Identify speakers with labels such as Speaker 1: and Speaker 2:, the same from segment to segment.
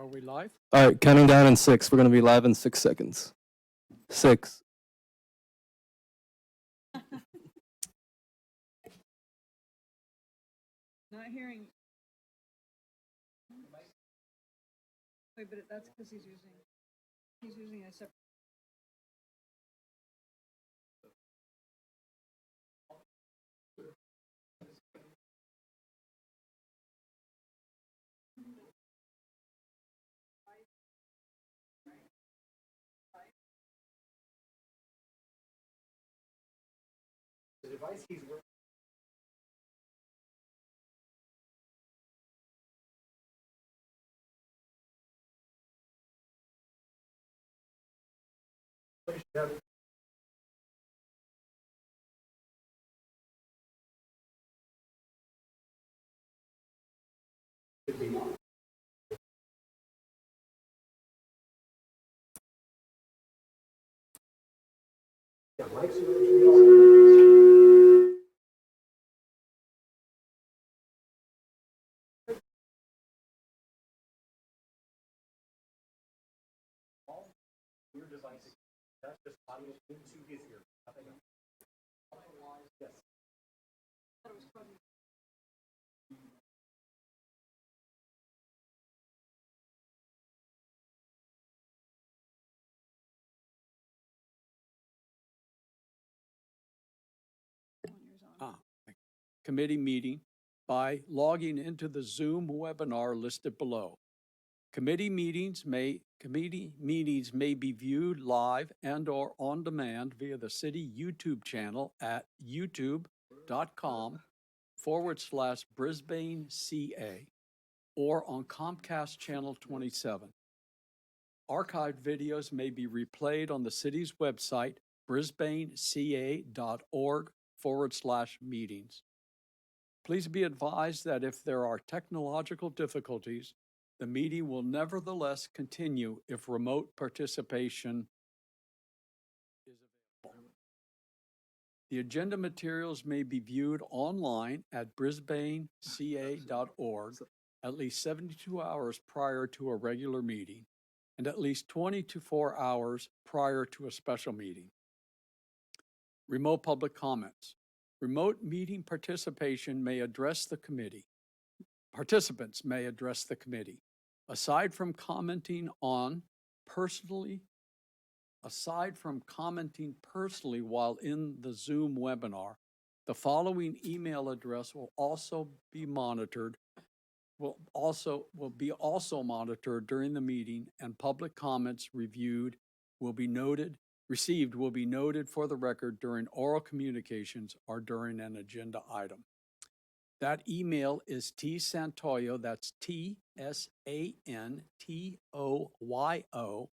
Speaker 1: Are we live?
Speaker 2: All right, counting down in 6. We're going to be live in 6 seconds. 6.
Speaker 3: Not hearing. Wait, but that's because he's using a separate.
Speaker 1: The device he's working. Your device, that's just audio into his ear, nothing else. Yes. Committee meeting by logging into the Zoom webinar listed below. Committee meetings may be viewed live and or on demand via the city YouTube channel at youtube.com/Brisbane CA or on Comcast Channel 27. Archived videos may be replayed on the city's website, brisbaneca.org/meetings. Please be advised that if there are technological difficulties, the meeting will nevertheless continue if remote participation is available. The agenda materials may be viewed online at brisbaneca.org at least 72 hours prior to a regular meeting and at least 24 hours prior to a special meeting. Remote public comments. Remote meeting participants may address the committee. Aside from commenting personally while in the Zoom webinar, the following email address will be monitored during the meeting, and public comments received will be noted for the record during oral communications or during an agenda item. That email is tsantoyo, that's TSANTOYO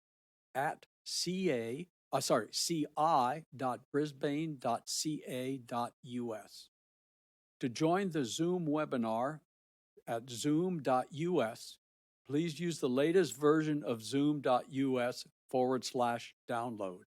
Speaker 1: at ci.brisbane.ca.us. To join the Zoom webinar at zoom.us, please use the latest version of zoom.us/download.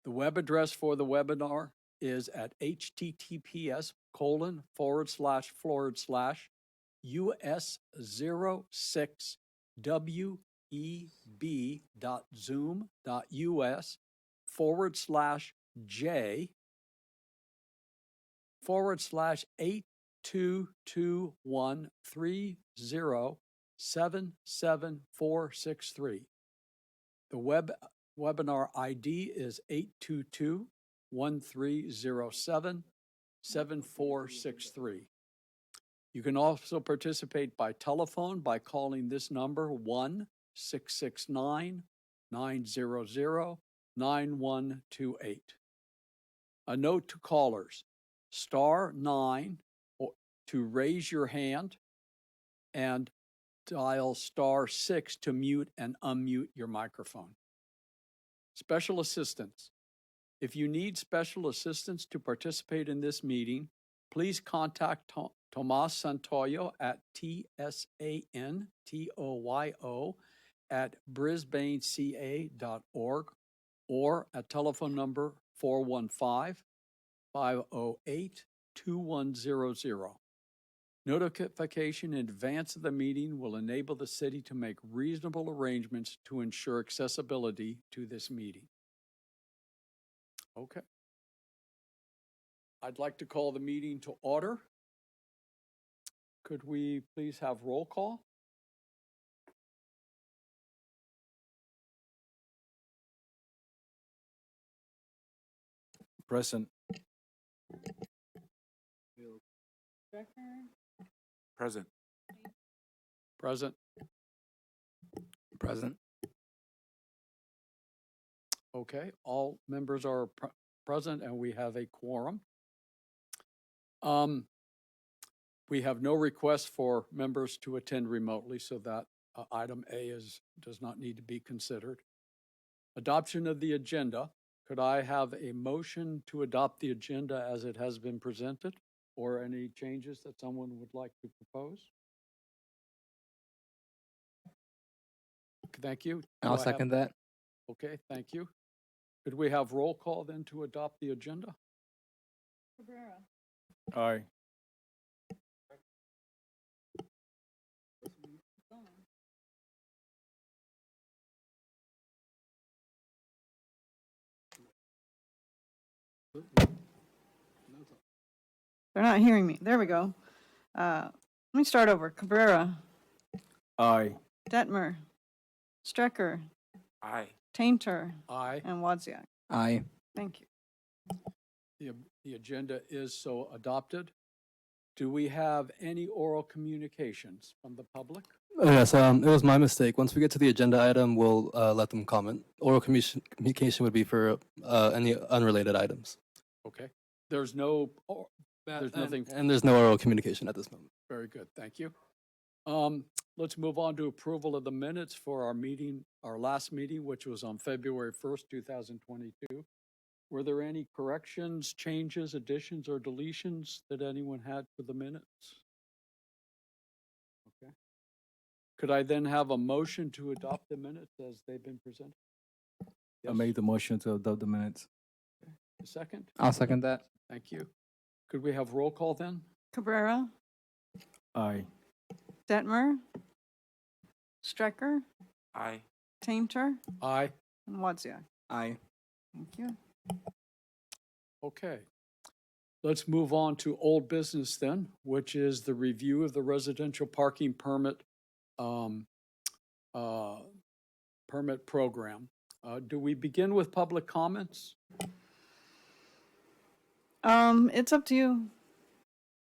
Speaker 1: The web address for the webinar is at https://us0.j/82213077463. The webinar ID is 822-1307-7463. You can also participate by telephone by calling this number 1-669-900-9128. A note to callers, *9 to raise your hand and dial *6 to mute and unmute your microphone. Special assistance. If you need special assistance to participate in this meeting, please contact Tomas Santoyo at TSANTOYO@brisbaneca.org or at telephone number 415-508-2100. Notification in advance of the meeting will enable the city to make reasonable arrangements to ensure accessibility to this meeting. Okay. I'd like to call the meeting to order. Could we please have roll call?
Speaker 4: Present. Present.
Speaker 1: Present.
Speaker 4: Present.
Speaker 1: Okay, all members are present and we have a quorum. We have no requests for members to attend remotely, so that item A does not need to be considered. Adoption of the agenda. Could I have a motion to adopt the agenda as it has been presented, or any changes that someone would like to propose? Thank you.
Speaker 4: I'll second that.
Speaker 1: Okay, thank you. Could we have roll call then to adopt the agenda?
Speaker 3: Cabrera,
Speaker 4: Aye.
Speaker 3: Gone. They're not hearing me. There we go. Let me start over. Cabrera,
Speaker 4: Aye.
Speaker 3: Detmer, Strecker,
Speaker 4: Aye.
Speaker 3: Tainter,
Speaker 1: Aye.
Speaker 3: and Wozniak.
Speaker 4: Aye.
Speaker 3: Thank you.
Speaker 1: The agenda is so adopted. Do we have any oral communications from the public?
Speaker 2: Yes, it was my mistake. Once we get to the agenda item, we'll let them comment. Oral communication would be for any unrelated items.
Speaker 1: Okay, there's no, there's nothing.
Speaker 2: And there's no oral communication at this moment.
Speaker 1: Very good, thank you. Let's move on to approval of the minutes for our meeting, our last meeting, which was on February 1st, 2022. Were there any corrections, changes, additions, or deletions that anyone had for the minutes? Okay. Could I then have a motion to adopt the minutes as they've been presented?
Speaker 4: I
Speaker 1: Yes.
Speaker 4: made the motion to adopt the minutes.
Speaker 1: A second?
Speaker 4: I'll second that.
Speaker 1: Thank you. Could we have roll call then?
Speaker 3: Cabrera,
Speaker 4: Aye.
Speaker 3: Detmer, Strecker,
Speaker 4: Aye.
Speaker 3: Tainter,
Speaker 1: Aye.
Speaker 3: and Wozniak.
Speaker 4: Aye.
Speaker 3: Thank you.
Speaker 1: Okay. Let's move on to old business then, which is the review of the residential parking permit permit program. Do we begin with public comments?
Speaker 3: It's up to you.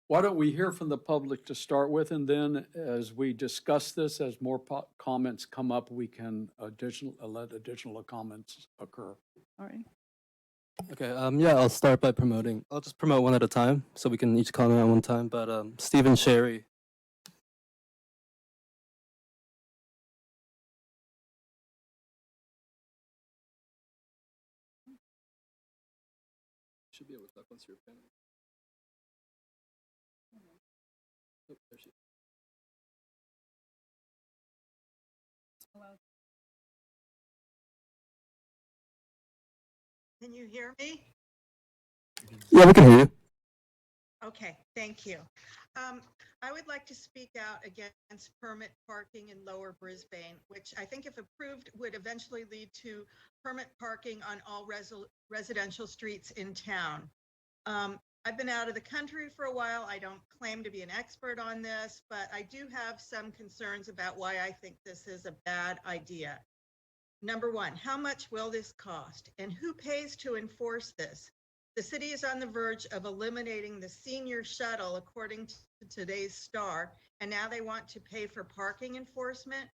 Speaker 1: Why don't we hear from the public to start with, and then as we discuss this, as more comments come up, we can let additional comments occur.
Speaker 3: All right.
Speaker 2: Okay, yeah, I'll start by promoting. I'll just promote one at a time so we can each comment at one time. But Stephen Sherry. Should be able to talk once you're finished. Oh, there she is.
Speaker 5: Can you hear me?
Speaker 2: Yeah, we can hear you.
Speaker 5: Okay, thank you. I would like to speak out against permit parking in Lower Brisbane, which I think if approved would eventually lead to permit parking on all residential streets in town. I've been out of the country for a while. I don't claim to be an expert on this, but I do have some concerns about why I think this is a bad idea. Number one, how much will this cost and who pays to enforce this? The city is on the verge of eliminating the senior shuttle, according to today's Star, and now they want to pay for parking enforcement.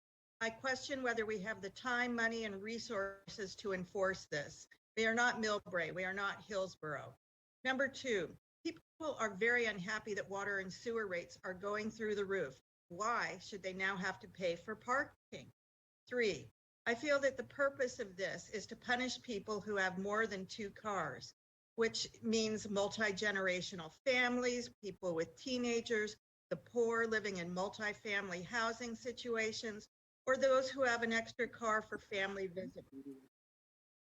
Speaker 5: I question whether we have the time, money, and resources to enforce this. We are not Millbrae, we are not Hillsborough. Number two, people are very unhappy that water and sewer rates are going through the roof. Why should they now have to pay for parking? Three, I feel that the purpose of this is to punish people who have more than 2 cars, which means multi-generational families, people with teenagers, the poor living in multi-family housing situations, or those who have an extra car for family visits.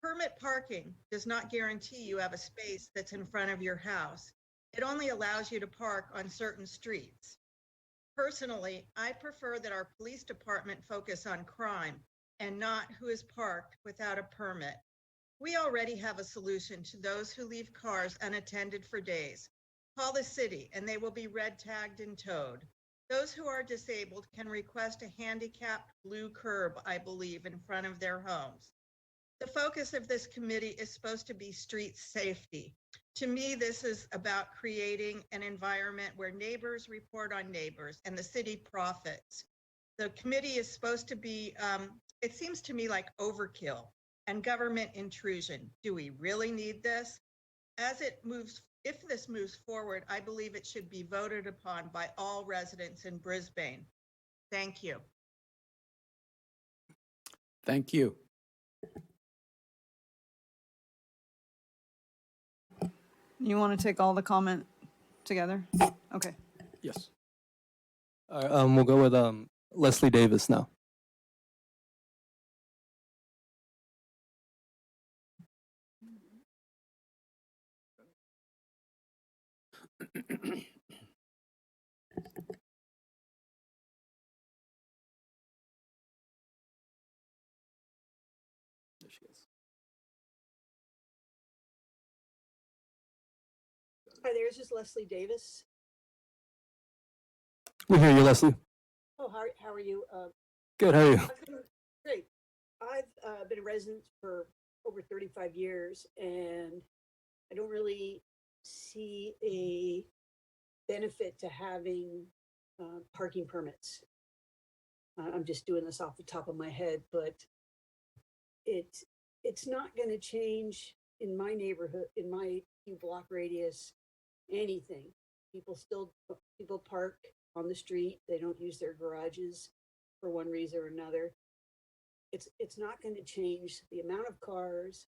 Speaker 5: Permit parking does not guarantee you have a space that's in front of your house. It only allows you to park on certain streets. Personally, I prefer that our police department focus on crime and not who is parked without a permit. We already have a solution to those who leave cars unattended for days. Call the city and they will be red tagged and towed. Those who are disabled can request a handicapped blue curb, I believe, in front of their homes. The focus of this committee is supposed to be street safety. To me, this is about creating an environment where neighbors report on neighbors and the city profits. The committee is supposed to be, it seems to me like overkill and government intrusion. Do we really need this? If this moves forward, I believe it should be voted upon by all residents in Brisbane. Thank you.
Speaker 1: Thank you.
Speaker 3: You want to take all the comment together? Okay.
Speaker 1: Yes.
Speaker 2: All right, we'll go with Leslie Davis now. There she is.
Speaker 6: Hi there, this is Leslie Davis.
Speaker 2: We hear you, Leslie.
Speaker 6: Oh, how are you?
Speaker 2: Good. How are you?
Speaker 6: Great. I've been a resident for over 35 years, and I don't really see a benefit to having parking permits. I'm just doing this off the top of my head, but it's not going to change in my neighborhood, in my few block radius, anything. People park on the street. They don't use their garages for one reason or another. It's not going to change the amount of cars.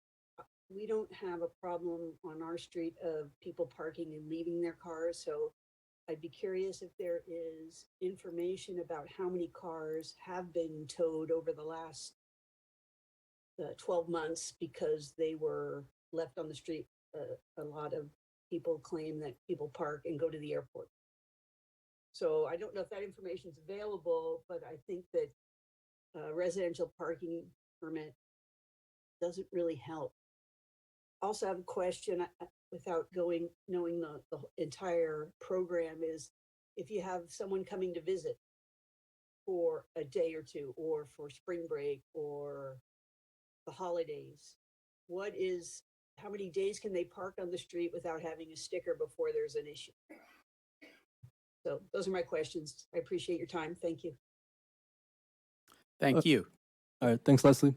Speaker 6: We don't have a problem on our street of people parking and leaving their cars. So I'd be curious if there is information about how many cars have been towed over the last 12 months because they were left on the street. A lot of people claim that people park and go to the airport. So I don't know if that information is available, but I think that residential parking permit doesn't really help. Also have a question without knowing the entire program is if you have someone coming to visit for a day or two or for spring break or the holidays, how many days can they park on the street without having a sticker before there's an issue? So those are my questions. I appreciate your time. Thank you.
Speaker 1: Thank you.
Speaker 2: All right. Thanks, Leslie.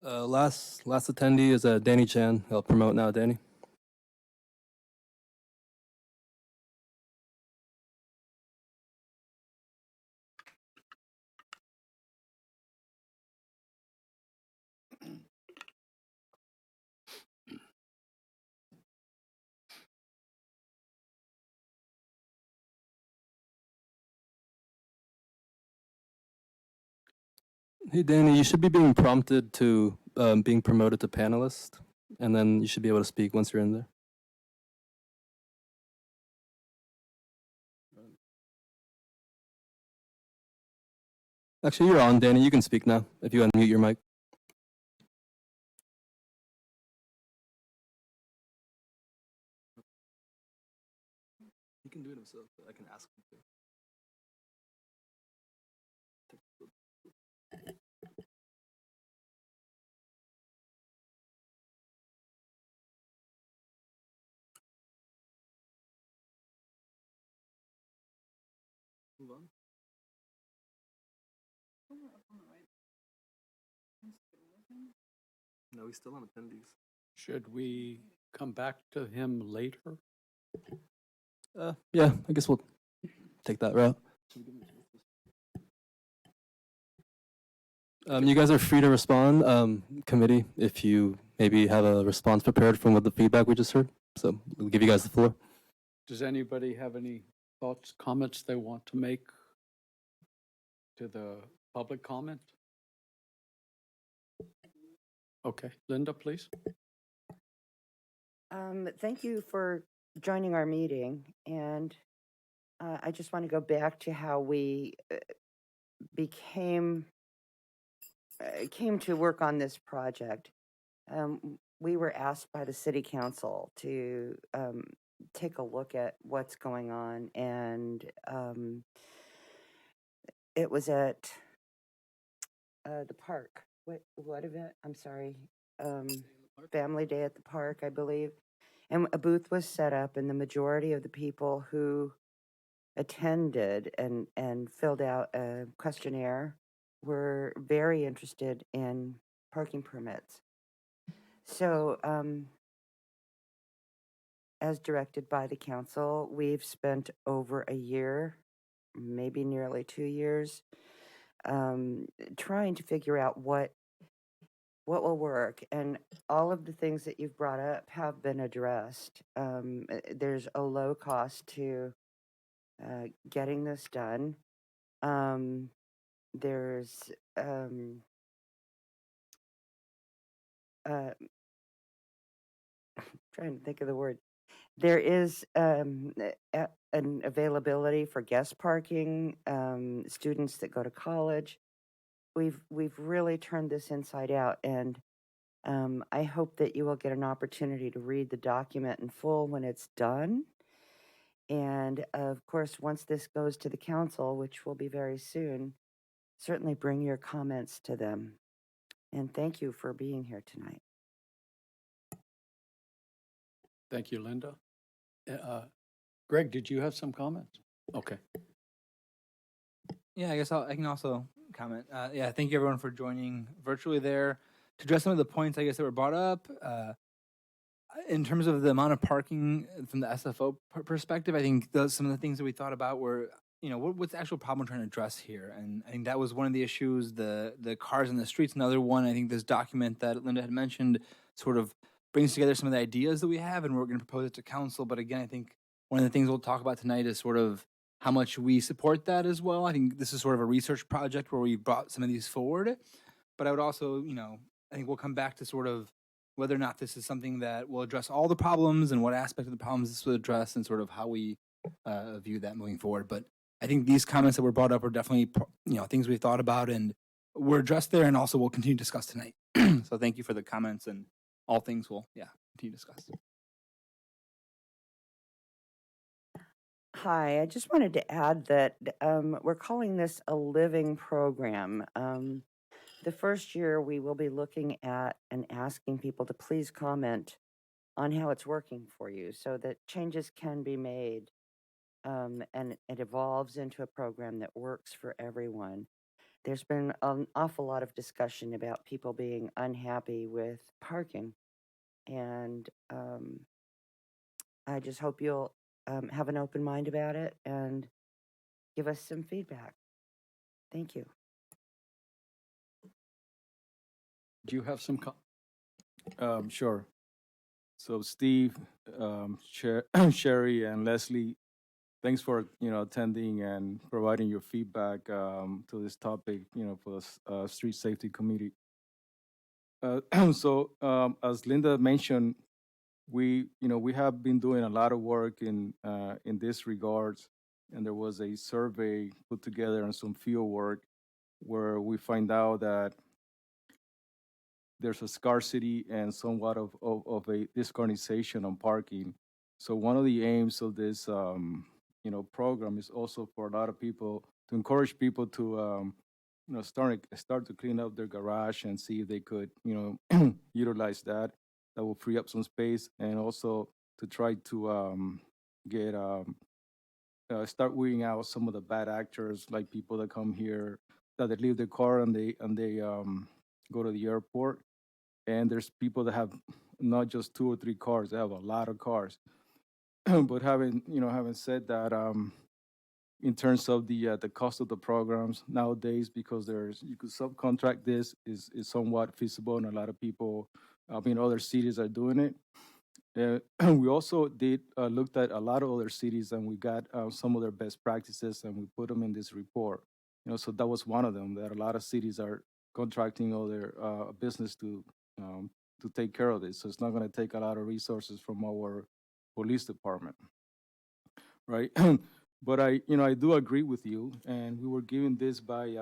Speaker 2: Last attendee is Danny Chan. I'll promote now, Danny. Hey, Danny, you should be being prompted to being promoted to panelist, and then you should be able to speak once you're in there. Actually, you're on, Danny. You can speak now if you unmute your mic. He can do it himself, but I can ask him to. Move on. No, he's still on attendees.
Speaker 1: Should we come back to him later?
Speaker 2: Yeah, I guess we'll take that route. You guys are free to respond, committee, if you maybe have a response prepared from what the feedback we just heard. So we'll give you guys the floor.
Speaker 1: Does anybody have any thoughts, comments they want to make to the public comment? Okay, Linda, please.
Speaker 7: Thank you for joining our meeting. And I just want to go back to how we became came to work on this project. We were asked by the city council to take a look at what's going on, and it was at the park. What event? I'm sorry. Family Day at the park, I believe. And a booth was set up, and the majority of the people who attended and filled out a questionnaire were very interested in parking permits. So, as directed by the council, we've spent over a year, maybe nearly 2 years, trying to figure out what will work. And all of the things that you've brought up have been addressed. There's a low cost to getting this done. There's trying to think of the word. There is an availability for guest parking, students that go to college. We've really turned this inside out, and I hope that you will get an opportunity to read the document in full when it's done. And of course, once this goes to the council, which will be very soon, certainly bring your comments to them. And thank you for being here tonight.
Speaker 1: Thank you, Linda. Greg, did you have some comments? Okay.
Speaker 8: Yeah, I guess I can also comment. Yeah, thank you everyone for joining virtually there. To address some of the points, I guess, that were brought up, in terms of the amount of parking from the SFO perspective, I think some of the things that we thought about were, what's the actual problem we're trying to address here? And I think that was one of the issues, the cars in the streets. Another one, I think this document that Linda had mentioned sort of brings together some of the ideas that we have, and we're going to propose it to council. But again, I think one of the things we'll talk about tonight is sort of how much we support that as well. I think this is sort of a research project where we brought some of these forward. But I would also, I think we'll come back to sort of whether or not this is something that will address all the problems and what aspect of the problems this will address and sort of how we view that moving forward. But I think these comments that were brought up are definitely, things we've thought about and were addressed there, and also we'll continue to discuss tonight. So thank you for the comments, and all things we'll, continue to discuss.
Speaker 7: Hi, I just wanted to add that we're calling this a living program. The first year we will be looking at and asking people to please comment on how it's working for you so that changes can be made, and it evolves into a program that works for everyone. There's been an awful lot of discussion about people being unhappy with parking, and I just hope you'll have an open mind about it and give us some feedback. Thank you.
Speaker 1: Do you have some
Speaker 4: Sure. So Steve, Sherry, and Leslie, thanks for attending and providing your feedback to this topic, for the Street Safety Committee. So as Linda mentioned, we have been doing a lot of work in this regards, and there was a survey put together and some field work where we find out that there's a scarcity and somewhat of a disorganization on parking. So one of the aims of this program is also for a lot of people to encourage people to start to clean up their garage and see if they could utilize that. That will free up some space, and also to try to get start weeding out some of the bad actors, like people that come here that they leave their car and they go to the airport. And there's people that have not just 2 or 3 cars; they have a lot of cars. But having said that, in terms of the cost of the programs nowadays, because you could subcontract this, is somewhat feasible, and a lot of people, other cities are doing it. We also looked at a lot of other cities, and we got some of their best practices, and we put them in this report. So that was one of them, that a lot of cities are contracting other business to take care of this. So it's not going to take a lot of resources from our police department, right? But I do agree with you, and we were given this by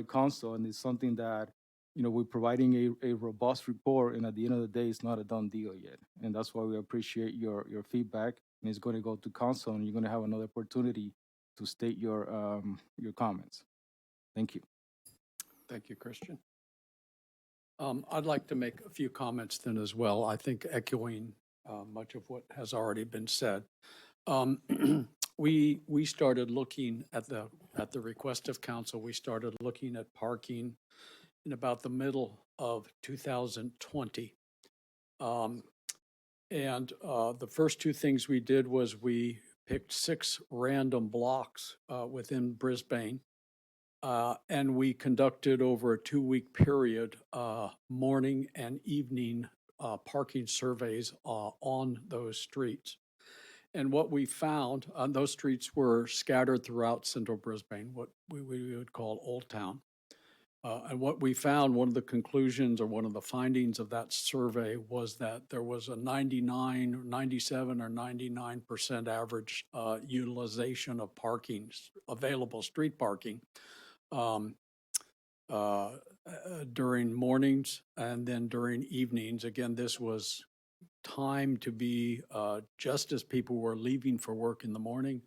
Speaker 4: council, and it's something that, we're providing a robust report, and at the end of the day, it's not a done deal yet. And that's why we appreciate your feedback, and it's going to go to council, and you're going to have another opportunity to state your comments. Thank you.
Speaker 1: Thank you, Christian. I'd like to make a few comments then as well. I think echoing much of what has already been said. We started looking at the request of council. We started looking at parking in about the middle of 2020. The first two things we did was we picked 6 random blocks within Brisbane. And we conducted over a 2-week period, morning and evening parking surveys on those streets. And what we found, those streets were scattered throughout central Brisbane, what we would call Old Town. And what we found, one of the conclusions or one of the findings of that survey was that there was a 97 or 99% average utilization of parking, available street parking, during mornings and then during evenings. Again, this was time to be just as people were leaving for work in the morning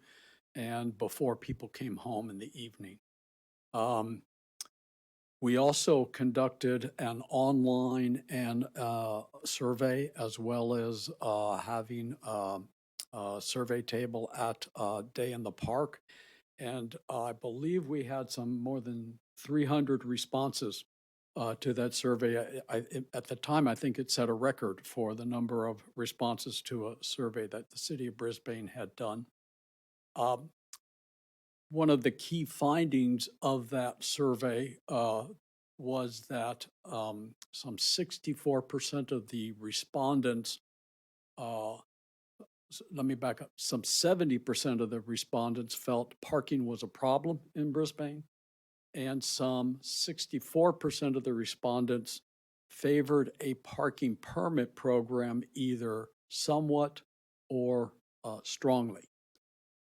Speaker 1: and before people came home in the evening. We also conducted an online and survey, as well as having a survey table at Day in the Park. And I believe we had some more than 300 responses to that survey. At the time, I think it set a record for the number of responses to a survey that the city of Brisbane had done. One of the key findings of that survey was that some 64% of the respondents, let me back up, some 70% of the respondents felt parking was a problem in Brisbane, and some 64% of the respondents favored a parking permit program either somewhat or strongly.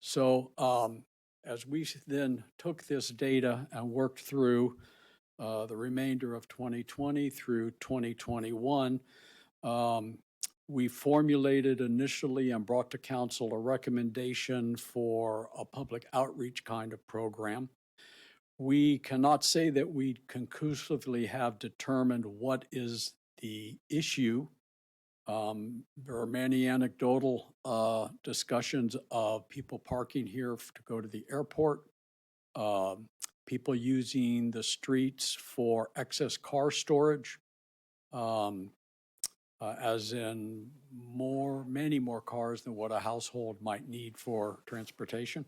Speaker 1: So as we then took this data and worked through the remainder of 2020 through 2021, we formulated initially and brought to council a recommendation for a public outreach kind of program. We cannot say that we conclusively have determined what is the issue. There are many anecdotal discussions of people parking here to go to the airport, people using the streets for excess car storage, as in many more cars than what a household might need for transportation.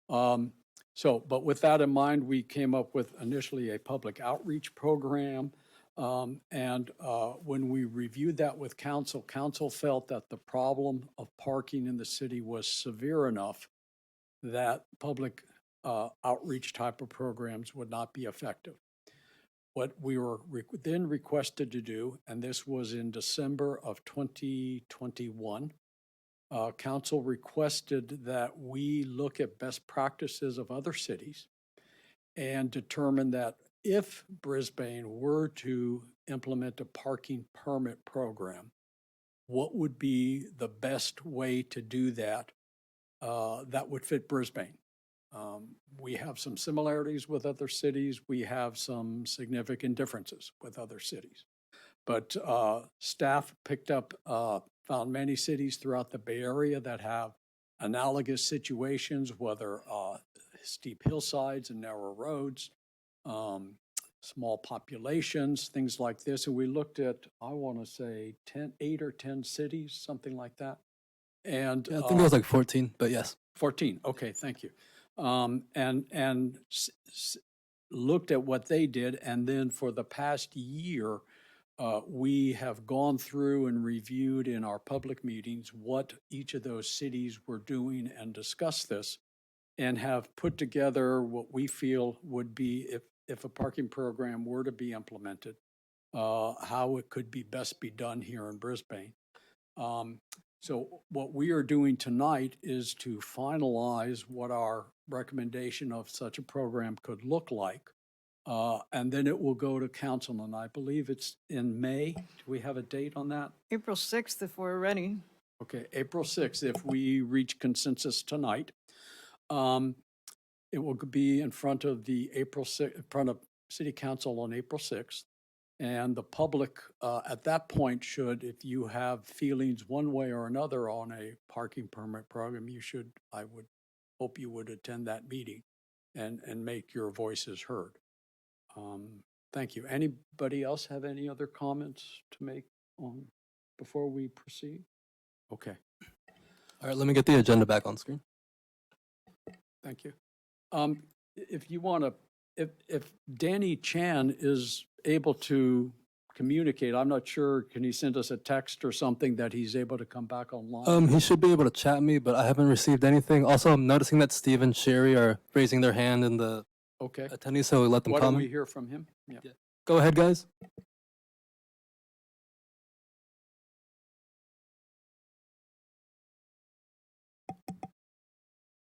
Speaker 1: But with that in mind, we came up with initially a public outreach program. When we reviewed that with council, council felt that the problem of parking in the city was severe enough that public outreach type of programs would not be effective. What we were then requested to do, and this was in December of 2021, council requested that we look at best practices of other cities and determine that if Brisbane were to implement a parking permit program, what would be the best way to do that that would fit Brisbane? We have some similarities with other cities. We have some significant differences with other cities. But staff picked up, found many cities throughout the Bay Area that have analogous situations, whether steep hillsides and narrow roads, small populations, things like this. And we looked at, I want to say 8 or 10 cities, something like that. And
Speaker 2: Yeah, I think it was like 14, but yes.
Speaker 1: 14, okay, thank you. Looked at what they did, and then for the past year, we have gone through and reviewed in our public meetings what each of those cities were doing and discussed this, and have put together what we feel would be, if a parking program were to be implemented, how it could be best be done here in Brisbane. So what we are doing tonight is to finalize what our recommendation of such a program could look like. And then it will go to council, and I believe it's in May. Do we have a date on that?
Speaker 3: April 6th if we're ready.
Speaker 1: Okay, April 6th, if we reach consensus tonight. It will be in front of the in front of City Council on April 6th. And the public, at that point, should, if you have feelings one way or another on a parking permit program, I would hope you would attend that meeting and make your voices heard. Thank you. Anybody else have any other comments to make on, before we proceed? Okay,
Speaker 2: All right, let me get the agenda back on screen.
Speaker 1: thank you. If you want to, if Danny Chan is able to communicate, I'm not sure, can he send us a text or something that he's able to come back online?
Speaker 2: He should be able to chat me, but I haven't received anything. Also, I'm noticing that Steve and Sherry are raising their hand in the
Speaker 1: Okay,
Speaker 2: attendees, so let them
Speaker 1: why don't we
Speaker 2: comment.
Speaker 1: hear from him? Yeah.
Speaker 2: Go ahead, guys.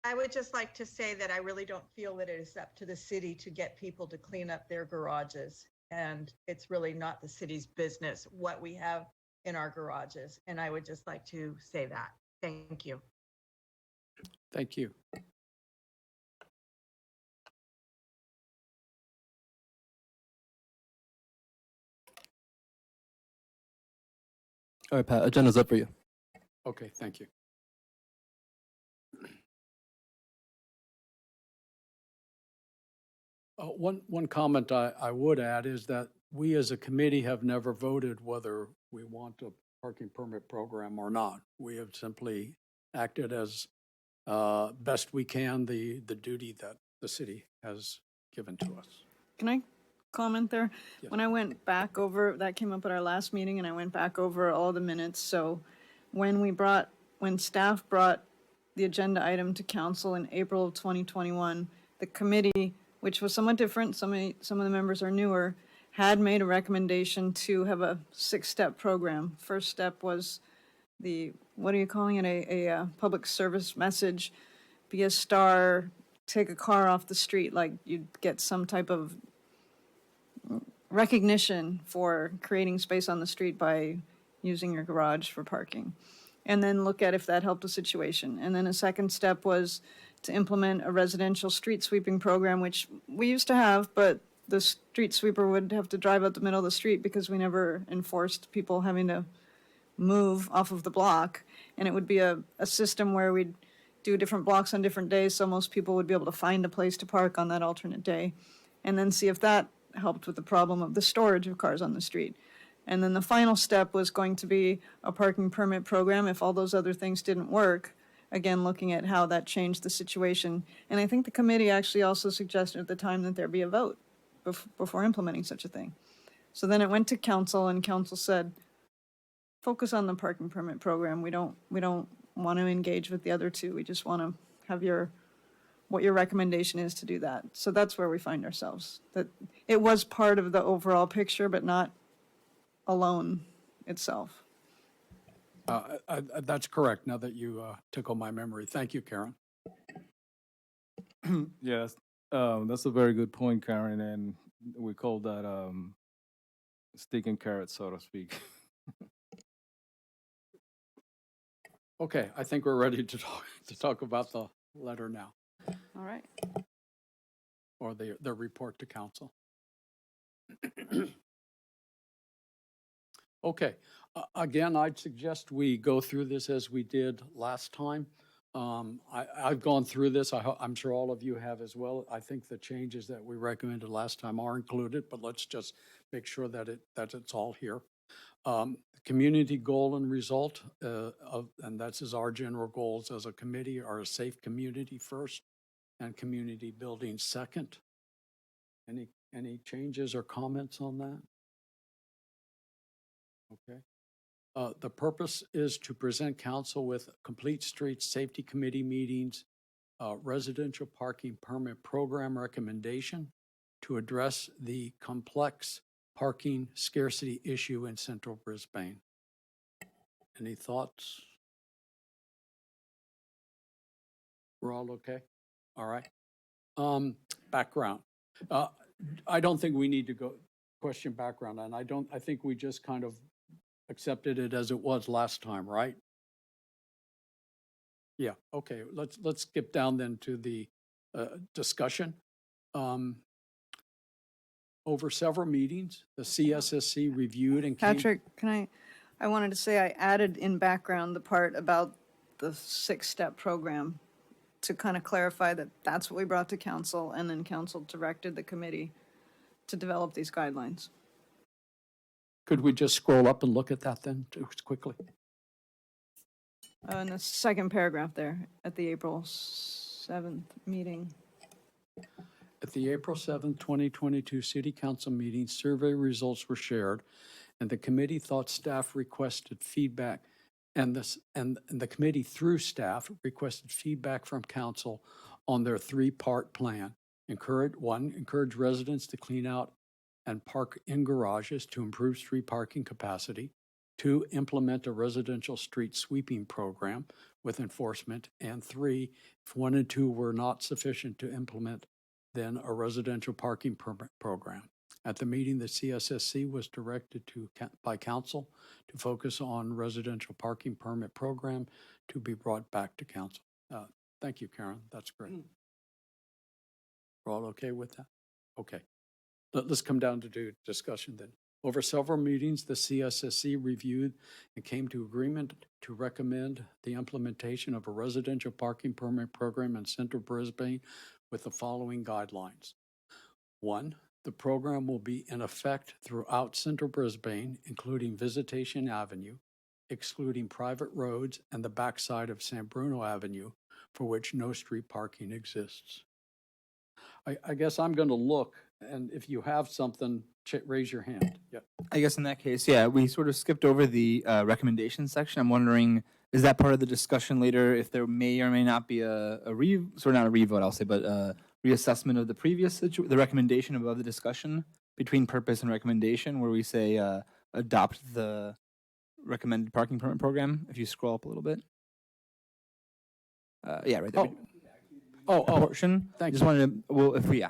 Speaker 5: I would just like to say that I really don't feel that it is up to the city to get people to clean up their garages. And it's really not the city's business what we have in our garages. And I would just like to say that. Thank you.
Speaker 1: Thank you.
Speaker 2: All right, Pat, agenda's up for you.
Speaker 1: Okay, thank you. One comment I would add is that we as a committee have never voted whether we want a parking permit program or not. We have simply acted as best we can the duty that the city has given to us.
Speaker 3: Can I comment there?
Speaker 1: Yes.
Speaker 3: When I went back over, that came up at our last meeting, and I went back over all the minutes. So when staff brought the agenda item to council in April of 2021, the committee, which was somewhat different, some of the members are newer, had made a recommendation to have a 6-step program. First step was what are you calling it, a public service message, be a star, take a car off the street, like you'd get some type of recognition for creating space on the street by using your garage for parking. And then look at if that helped the situation. And then a second step was to implement a residential street sweeping program, which we used to have, but the street sweeper would have to drive out the middle of the street because we never enforced people having to move off of the block. And it would be a system where we'd do different blocks on different days, so most people would be able to find a place to park on that alternate day. And then see if that helped with the problem of the storage of cars on the street. And then the final step was going to be a parking permit program if all those other things didn't work. Again, looking at how that changed the situation. And I think the committee actually also suggested at the time that there be a vote before implementing such a thing. So then it went to council, and council said, focus on the parking permit program. We don't want to engage with the other two. We just want to have what your recommendation is to do that. So that's where we find ourselves. That it was part of the overall picture, but not alone itself.
Speaker 1: That's correct, now that you tickle my memory. Thank you, Karen.
Speaker 4: Yes, that's a very good point, Karen, and we call that stick and carrot, so to speak.
Speaker 1: Okay, I think we're ready to talk about the letter now,
Speaker 3: All right.
Speaker 1: or the report to council. Okay, again, I'd suggest we go through this as we did last time. I've gone through this. I'm sure all of you have as well. I think the changes that we recommended last time are included, but let's just make sure that it's all here. Community goal and result, and that's as our general goals as a committee, are a safe community first and community building second. Any changes or comments on that? Okay. The purpose is to present council with complete street safety committee meetings, residential parking permit program recommendation to address the complex parking scarcity issue in central Brisbane. Any thoughts? We're all okay? All right. Background. I don't think we need to go question background, and I think we just kind of accepted it as it was last time, right? Yeah, okay, let's skip down then to the discussion. Over several meetings, the CSSC reviewed and came.
Speaker 3: Patrick, I wanted to say I added in background the part about the 6-step program to kind of clarify that that's what we brought to council, and then council directed the committee to develop these guidelines.
Speaker 1: Could we just scroll up and look at that then, just quickly?
Speaker 3: In the second paragraph there, at the April 7th meeting.
Speaker 1: At the April 7th, 2022 City Council meeting, survey results were shared, and the committee thought staff requested feedback, and the committee through staff requested feedback from council on their 3-part plan. Encourage residents to clean out and park in garages to improve street parking capacity. 2, implement a residential street sweeping program with enforcement. And 3, if 1 and 2 were not sufficient to implement, then a residential parking permit program. At the meeting, the CSSC was directed by council to focus on residential parking permit program to be brought back to council. Thank you, Karen. That's great. We're all okay with that? Okay. Let's come down to do discussion then. Over several meetings, the CSSC reviewed and came to agreement to recommend the implementation of a residential parking permit program in Central Brisbane with the following guidelines. 1, the program will be in effect throughout Central Brisbane, including Visitation Avenue, excluding private roads and the backside of San Bruno Avenue, for which no street parking exists. I guess I'm going to look, and if you have something, raise your hand. Yeah.
Speaker 8: I guess in that case, yeah, we sort of skipped over the recommendation section. I'm wondering, is that part of the discussion later? If there may or may not be not a revote, I'll say, but a reassessment of the previous the recommendation above the discussion between purpose and recommendation, where we say adopt the recommended parking permit program. If you scroll up a little bit, yeah, right there. Portion.
Speaker 1: Thank
Speaker 8: Just
Speaker 1: you.
Speaker 8: wanted to, well, if we,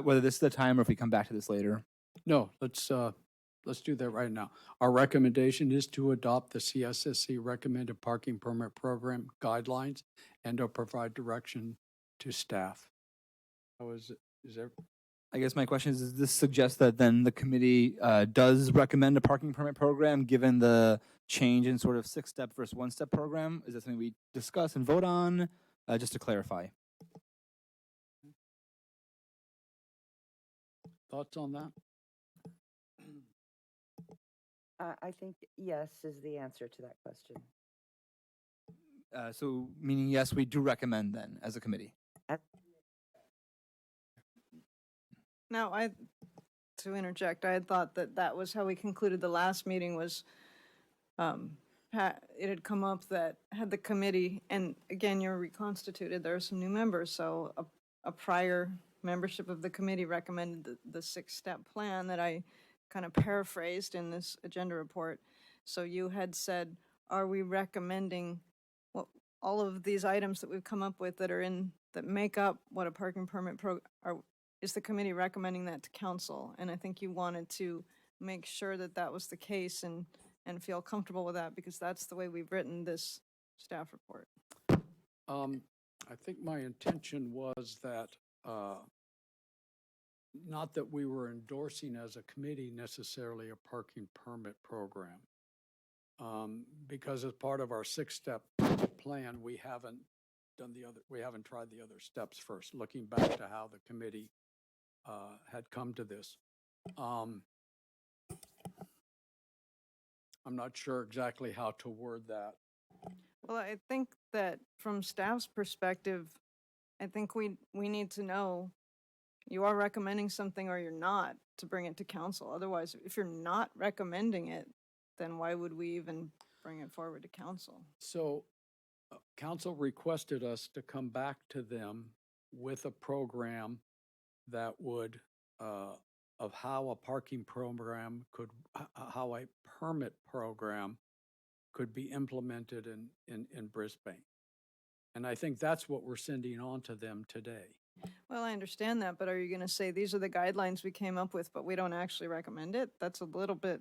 Speaker 8: whether this is the time or if we come back to this later.
Speaker 1: No, let's do that right now. Our recommendation is to adopt the CSSC recommended parking permit program guidelines and to provide direction to staff. How is it? Is there?
Speaker 8: I guess my question is, does this suggest that then the committee does recommend a parking permit program given the change in sort of 6-step versus 1-step program? Is that something we discuss and vote on? Just to clarify.
Speaker 1: Thoughts on that?
Speaker 7: I think yes is the answer to that question.
Speaker 8: So meaning yes, we do recommend then as a committee.
Speaker 3: Now, to interject, I had thought that was how we concluded the last meeting was, it had come up that had the committee, and again, you're reconstituted, there are some new members, so a prior membership of the committee recommended the 6-step plan that I kind of paraphrased in this agenda report. So you had said, are we recommending all of these items that we've come up with that make up what a parking permit is the committee recommending that to council? And I think you wanted to make sure that was the case and feel comfortable with that, because that's the way we've written this staff report.
Speaker 1: I think my intention was that not that we were endorsing as a committee necessarily a parking permit program, because as part of our 6-step plan, we haven't tried the other steps first, looking back to how the committee had come to this. I'm not sure exactly how to word that.
Speaker 3: Well, I think that from staff's perspective, I think we need to know you are recommending something or you're not to bring it to council. Otherwise, if you're not recommending it, then why would we even bring it forward to council?
Speaker 1: So council requested us to come back to them with a program that would, of how a parking program how a permit program could be implemented in Brisbane. And I think that's what we're sending on to them today.
Speaker 3: Well, I understand that, but are you going to say these are the guidelines we came up with, but we don't actually recommend it? That's a little bit,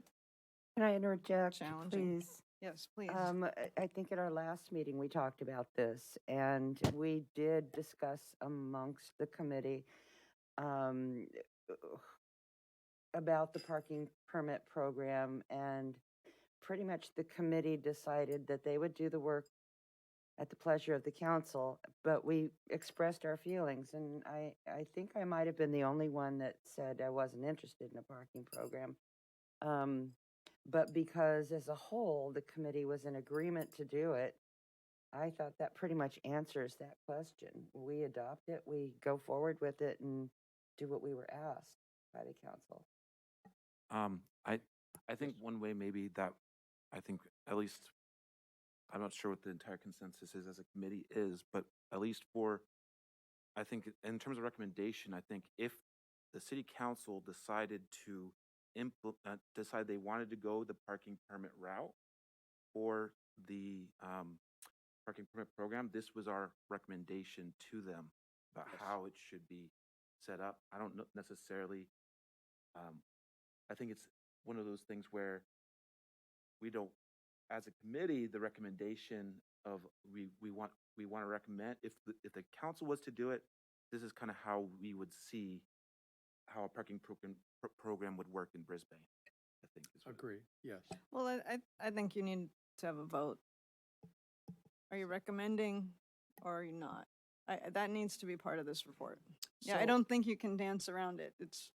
Speaker 7: Can I interject,
Speaker 3: Challenging.
Speaker 7: please?
Speaker 3: yes, please.
Speaker 7: I think at our last meeting, we talked about this, and we did discuss amongst the committee um, about the parking permit program, and pretty much the committee decided that they would do the work at the pleasure of the council, but we expressed our feelings, and I think I might have been the only one that said I wasn't interested in a parking program. But because as a whole, the committee was in agreement to do it, I thought that pretty much answers that question. We adopt it, we go forward with it, and do what we were asked by the council.
Speaker 9: I think one way maybe that I think at least I'm not sure what the entire consensus is as a committee is, but at least for I think in terms of recommendation, I think if the city council decided to decide they wanted to go the parking permit route or the parking permit program, this was our recommendation to them about how it should be set up. I don't know necessarily. I think it's one of those things where we don't, as a committee, the recommendation of we want to recommend if the council was to do it, this is kind of how we would see how a parking program would work in Brisbane. I think is what
Speaker 1: Agree, yes.
Speaker 3: Well, I think you need to have a vote. Are you recommending or are you not? That needs to be part of this report. Yeah, I
Speaker 1: So-
Speaker 3: don't think you can dance around it. It's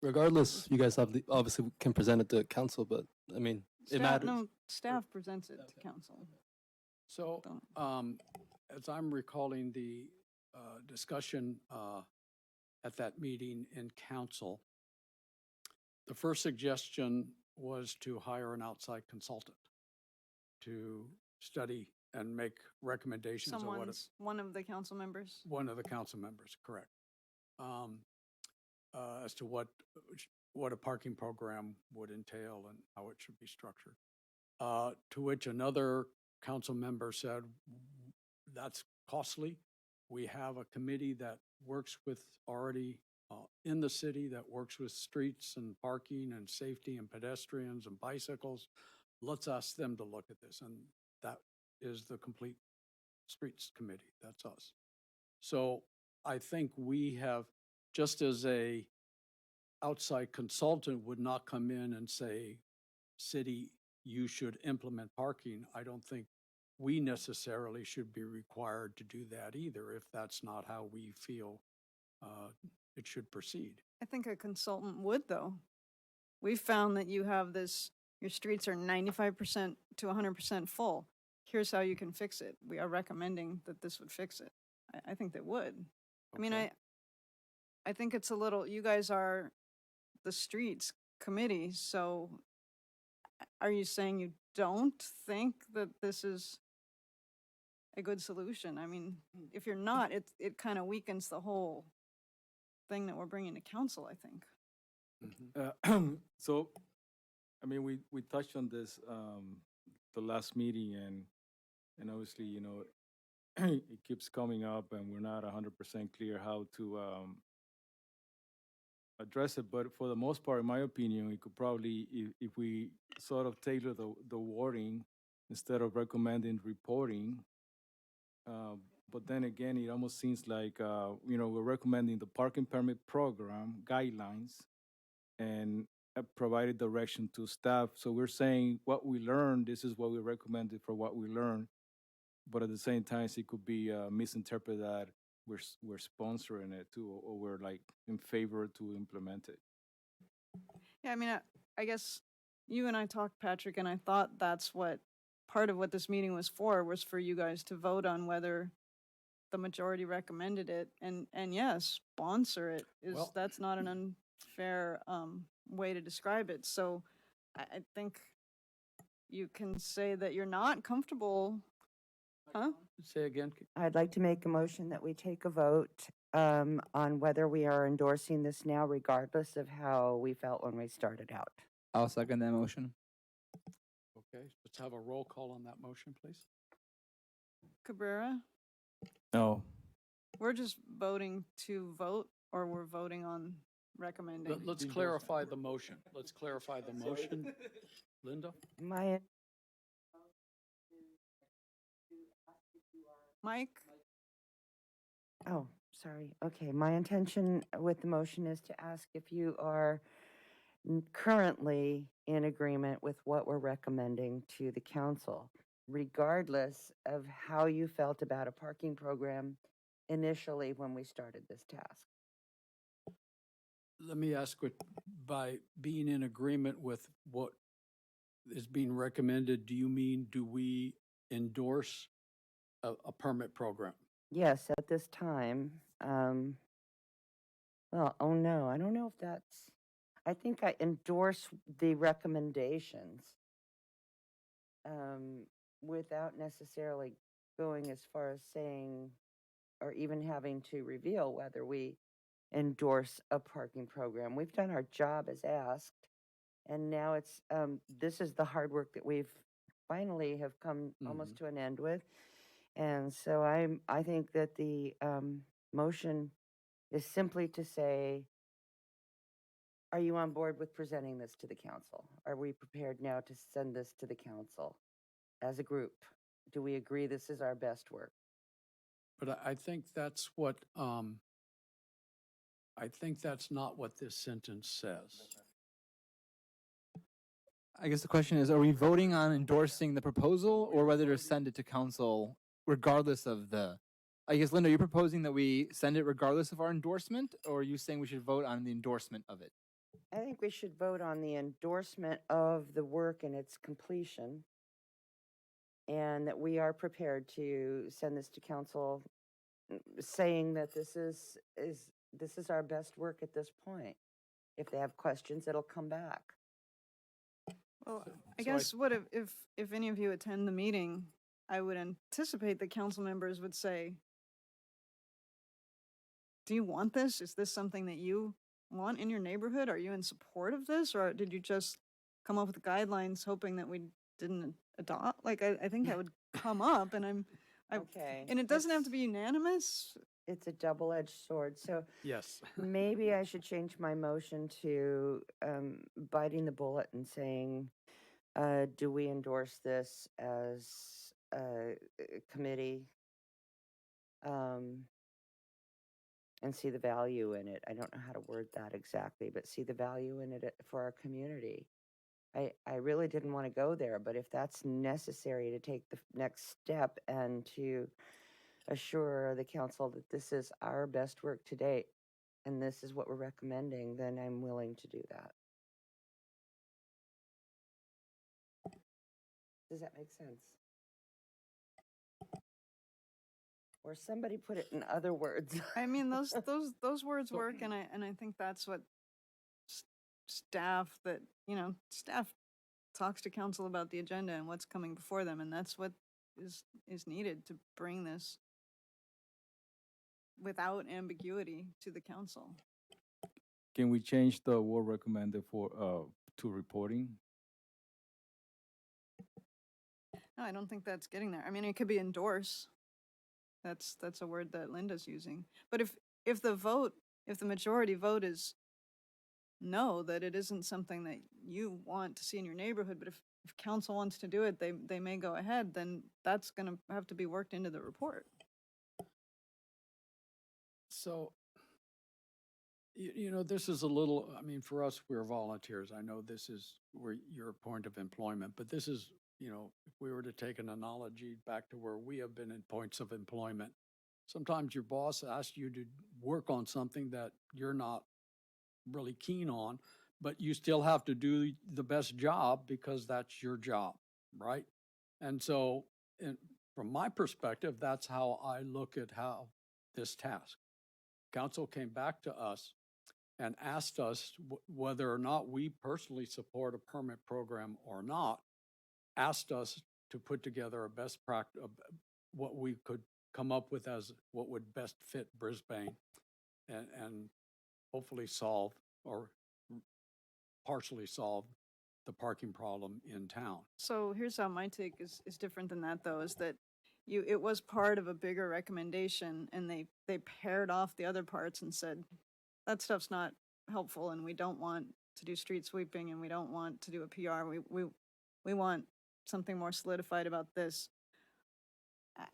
Speaker 2: Regardless, you guys have obviously can present it to council, but I mean, it
Speaker 3: staff,
Speaker 2: matters.
Speaker 3: no, staff presents it to council.
Speaker 1: So,
Speaker 3: Don't-
Speaker 1: as I'm recalling the discussion at that meeting in council, the first suggestion was to hire an outside consultant to study and make recommendations of
Speaker 3: One of the council members.
Speaker 1: one of the council members, correct, as to what a parking program would entail and how it should be structured. To which another council member said, that's costly. We have a committee that works with already in the city that works with streets and parking and safety and pedestrians and bicycles. Let's ask them to look at this. And that is the complete streets committee. That's us. So I think we have, just as a outside consultant would not come in and say, city, you should implement parking. I don't think we necessarily should be required to do that either, if that's not how we feel it should proceed.
Speaker 3: I think a consultant would, though. We've found that you have this, your streets are 95% to 100% full. Here's how you can fix it. We are recommending that this would fix it. I think that would. I mean,
Speaker 1: Okay.
Speaker 3: I think it's a little, you guys are the streets committee, so are you saying you don't think that this is a good solution? I mean, if you're not, it kind of weakens the whole thing that we're bringing to council, I think.
Speaker 1: Mhm.
Speaker 4: So, I mean, we touched on this the last meeting, and obviously, you know, it keeps coming up, and we're not 100% clear how to address it. But for the most part, in my opinion, we could probably, if we sort of tailor the wording instead of recommending reporting. But then again, it almost seems like you know, we're recommending the parking permit program guidelines and provided direction to staff. So we're saying what we learned, this is what we recommended for what we learned. But at the same time, it could be misinterpreted that we're sponsoring it too, or we're like in favor to implement it.
Speaker 3: Yeah, I mean, I guess you and I talked, Patrick, and I thought that's what part of what this meeting was for you guys to vote on whether the majority recommended it, and yes, sponsor it is,
Speaker 1: Well-
Speaker 3: that's not an unfair way to describe it. So I think you can say that you're not comfortable, huh?
Speaker 1: Say again.
Speaker 7: I'd like to make a motion that we take a vote on whether we are endorsing this now, regardless of how we felt when we started out.
Speaker 8: I'll second that motion.
Speaker 1: Okay, let's have a roll call on that motion, please.
Speaker 3: Cabrera,
Speaker 4: No.
Speaker 3: We're just voting to vote, or we're voting on recommending?
Speaker 1: Let's clarify the motion. Let's clarify the motion. Linda?
Speaker 7: My
Speaker 3: Mike?
Speaker 7: Oh, sorry. Okay, my intention with the motion is to ask if you are currently in agreement with what we're recommending to the council, regardless of how you felt about a parking program initially when we started this task.
Speaker 1: Let me ask what, by being in agreement with what is being recommended, do you mean, do we endorse a permit program?
Speaker 7: Yes, at this time, well, oh no, I don't know if that's, I think I endorse the recommendations without necessarily going as far as saying, or even having to reveal whether we endorse a parking program. We've done our job as asked, and now it's, this is the hard work that we've finally have come almost to an end with. And so I think that the motion is simply to say, are you on board with presenting this to the council? Are we prepared now to send this to the council as a group? Do we agree this is our best work?
Speaker 1: But I think that's what, I think that's not what this sentence says.
Speaker 8: I guess the question is, are we voting on endorsing the proposal or whether to send it to council regardless of the, I guess, Linda, you're proposing that we send it regardless of our endorsement, or are you saying we should vote on the endorsement of it?
Speaker 7: I think we should vote on the endorsement of the work and its completion, and that we are prepared to send this to council saying that this is our best work at this point. If they have questions, it'll come back.
Speaker 3: Well, I
Speaker 1: so I-
Speaker 3: guess what if any of you attend the meeting, I would anticipate the council members would say, do you want this? Is this something that you want in your neighborhood? Are you in support of this? Or did you just come up with guidelines hoping that we didn't adopt? Like, I think that would come up, and
Speaker 7: Okay.
Speaker 3: and it doesn't have to be unanimous.
Speaker 7: It's a double-edged sword. So
Speaker 1: Yes.
Speaker 7: maybe I should change my motion to biting the bullet and saying, do we endorse this as a committee and see the value in it? I don't know how to word that exactly, but see the value in it for our community. I really didn't want to go there, but if that's necessary to take the next step and to assure the council that this is our best work to date and this is what we're recommending, then I'm willing to do that. Does that make sense? Or somebody put it in other words.
Speaker 3: I mean, those words
Speaker 1: So-
Speaker 3: work, and I think that's what staff talks to council about the agenda and what's coming before them, and that's what is needed to bring this without ambiguity to the council.
Speaker 4: Can we change the word recommended for to reporting?
Speaker 3: No, I don't think that's getting there. I mean, it could be endorse. That's a word that Linda's using. But if the majority vote is no, that it isn't something that you want to see in your neighborhood, but if council wants to do it, they may go ahead, then that's going to have to be worked into the report.
Speaker 1: So, this is a little, I mean, for us, we're volunteers. I know this is where your point of employment, but this is, if we were to take an analogy back to where we have been in points of employment, sometimes your boss asks you to work on something that you're not really keen on, but you still have to do the best job because that's your job, right? And so, from my perspective, that's how I look at how this task. Council came back to us and asked us whether or not we personally support a permit program or not, asked us to put together a best practice, what we could come up with as what would best fit Brisbane and hopefully solve or partially solve the parking problem in town.
Speaker 3: So here's how my take is different than that, though, is that it was part of a bigger recommendation, and they paired off the other parts and said, that stuff's not helpful, and we don't want to do street sweeping, and we don't want to do a PR. We want something more solidified about this.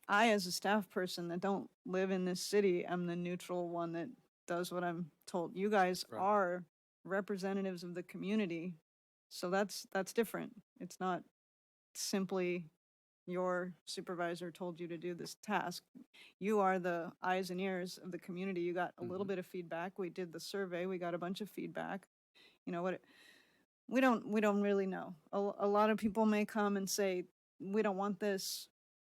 Speaker 3: I, as a staff person that don't live in this city, am the neutral one that does what I'm told. You guys
Speaker 1: Right.
Speaker 3: are representatives of the community, so that's different. It's not simply your supervisor told you to do this task. You are the eyes and ears of the community. You got a little bit of feedback. We did the survey. We got a bunch of feedback. You know what? We don't really know. A lot of people may come and say, we don't want this.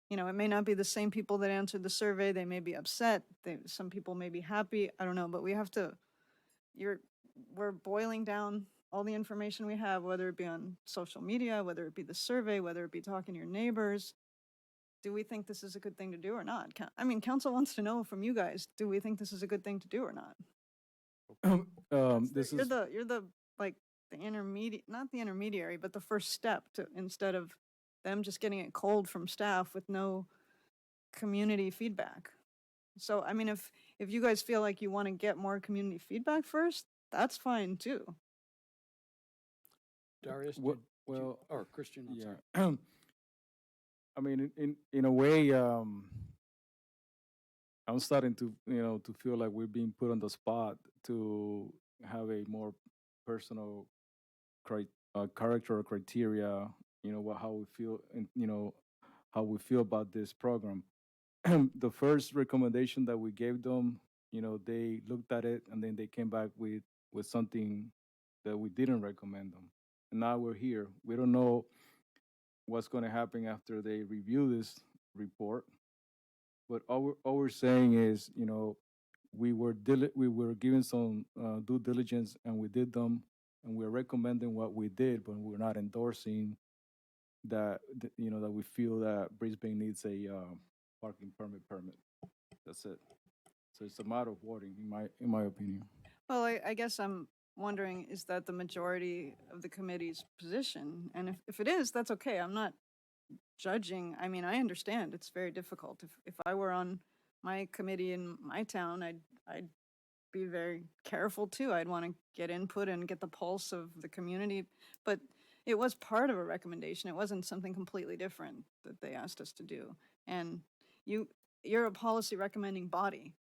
Speaker 3: You know, it may not be the same people that answered the survey. They may be upset. Some people may be happy. I don't know, but we have to, we're boiling down all the information we have, whether it be on social media, whether it be the survey, whether it be talking to your neighbors. Do we think this is a good thing to do or not? I mean, council wants to know from you guys, do we think this is a good thing to do or not?
Speaker 4: This
Speaker 3: You're
Speaker 4: is
Speaker 3: the like the intermediate, not the intermediary, but the first step to, instead of them just getting it cold from staff with no community feedback. So, I mean, if you guys feel like you want to get more community feedback first, that's fine too.
Speaker 1: Darius,
Speaker 4: Wha-
Speaker 1: well,
Speaker 4: well,
Speaker 1: or Christian, I'm sorry.
Speaker 4: yeah. I mean, in a way, I'm starting to to feel like we're being put on the spot to have a more personal character or criteria. How we feel, and how we feel about this program. The first recommendation that we gave them, they looked at it and then they came back with something that we didn't recommend them. And now we're here. We don't know what's going to happen after they review this report. But all we're saying is, we were given some due diligence and we did them, and we're recommending what we did, but we're not endorsing that. That we feel that Brisbane needs a parking permit. That's it. So it's a matter of wording, in my opinion.
Speaker 3: Well, I guess I'm wondering, is that the majority of the committee's position? And if it is, that's okay. I'm not judging. I mean, I understand it's very difficult. If I were on my committee in my town, I'd be very careful too. I'd want to get input and get the pulse of the community. But it was part of a recommendation. It wasn't something completely different that they asked us to do. And you're a policy recommending body.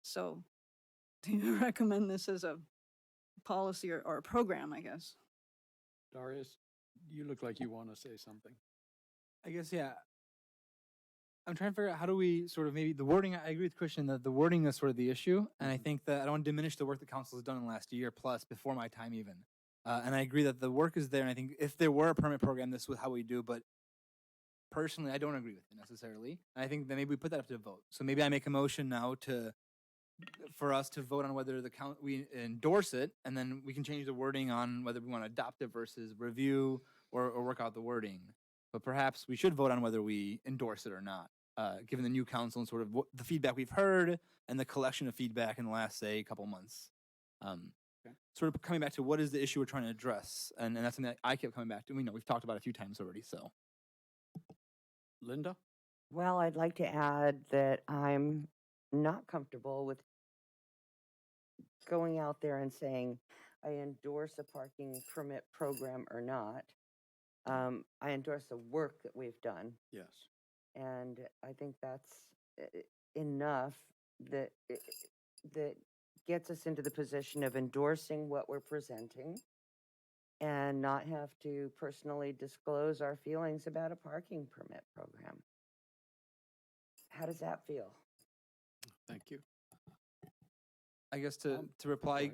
Speaker 3: So do you recommend this as a policy or a program, I guess?
Speaker 1: Darius, you look like you want to say something.
Speaker 8: I guess, yeah. I'm trying to figure out how do we sort of maybe the wording. I agree with Christian that the wording is sort of the issue. And I think that I don't want to diminish the work the council has done in the last year plus before my time even. And I agree that the work is there. And I think if there were a permit program, this is how we do. But personally, I don't agree with it necessarily. And I think that maybe we put that up to a vote. So maybe I make a motion now for us to vote on whether we endorse it, and then we can change the wording on whether we want to adopt it versus review or work out the wording. But perhaps we should vote on whether we endorse it or not, given the new council and sort of the feedback we've heard and the collection of feedback in the last, say, couple months. Sort of coming back to what is the issue we're trying to address, and that's something that I kept coming back to. We've talked about it a few times already. So,
Speaker 1: Linda?
Speaker 7: Well, I'd like to add that I'm not comfortable with going out there and saying I endorse a parking permit program or not. I endorse the work that we've done,
Speaker 1: Yes.
Speaker 7: and I think that's enough that that gets us into the position of endorsing what we're presenting and not have to personally disclose our feelings about a parking permit program. How does that feel?
Speaker 1: Thank you.
Speaker 8: I guess to
Speaker 1: Go
Speaker 8: reply,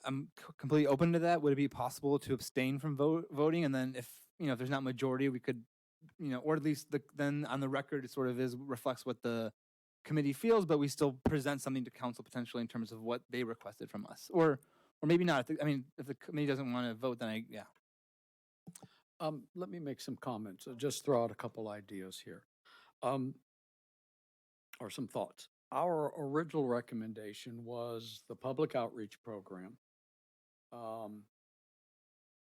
Speaker 8: I'm completely open to that. Would it be possible to abstain from voting, and then if there's not majority, we could, or at least then on the record it sort of reflects what the committee feels, but we still present something to council potentially in terms of what they requested from us, or maybe not. If the committee doesn't want to vote, then yeah.
Speaker 1: Let me make some comments. Just throw out a couple ideas here, or some thoughts. Our original recommendation was the public outreach program.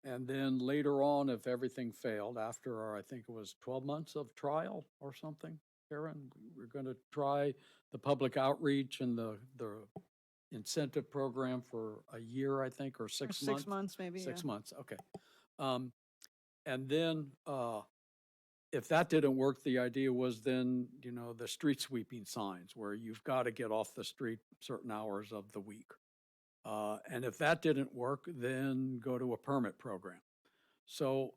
Speaker 1: And then later on, if everything failed, after I think it was 12 months of trial or something, Karen? We're going to try the public outreach and the incentive program for a year, I think, or
Speaker 3: Or
Speaker 1: 6 months?
Speaker 3: 6 months, maybe, yeah.
Speaker 1: 6 months, okay. And then, if that didn't work, the idea was then, the street sweeping signs where you've got to get off the street certain hours of the week. And if that didn't work, then go to a permit program. So,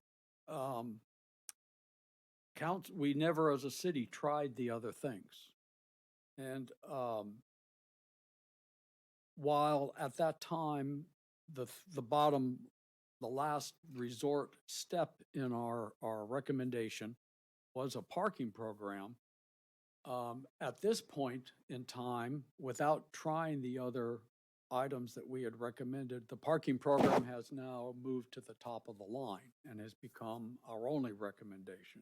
Speaker 1: we never as a city tried the other things. And, while at that time, the last resort step in our recommendation was a parking program. At this point in time, without trying the other items that we had recommended, the parking program has now moved to the top of the line and has become our only recommendation.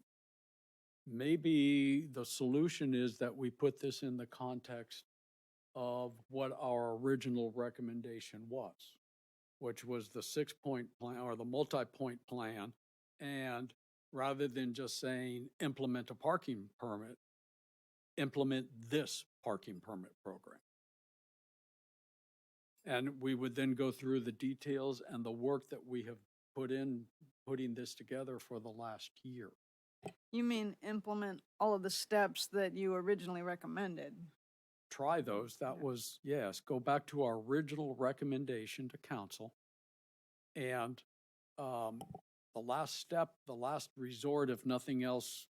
Speaker 1: Maybe the solution is that we put this in the context of what our original recommendation was, which was the 6-point plan or the multi-point plan. And rather than just saying implement a parking permit, implement this parking permit program. And we would then go through the details and the work that we have put in putting this together for the last year.
Speaker 3: You mean implement all of the steps that you originally recommended?
Speaker 1: Try those. That was, yes, go back to our original recommendation to council. And the last step, the last resort, if nothing else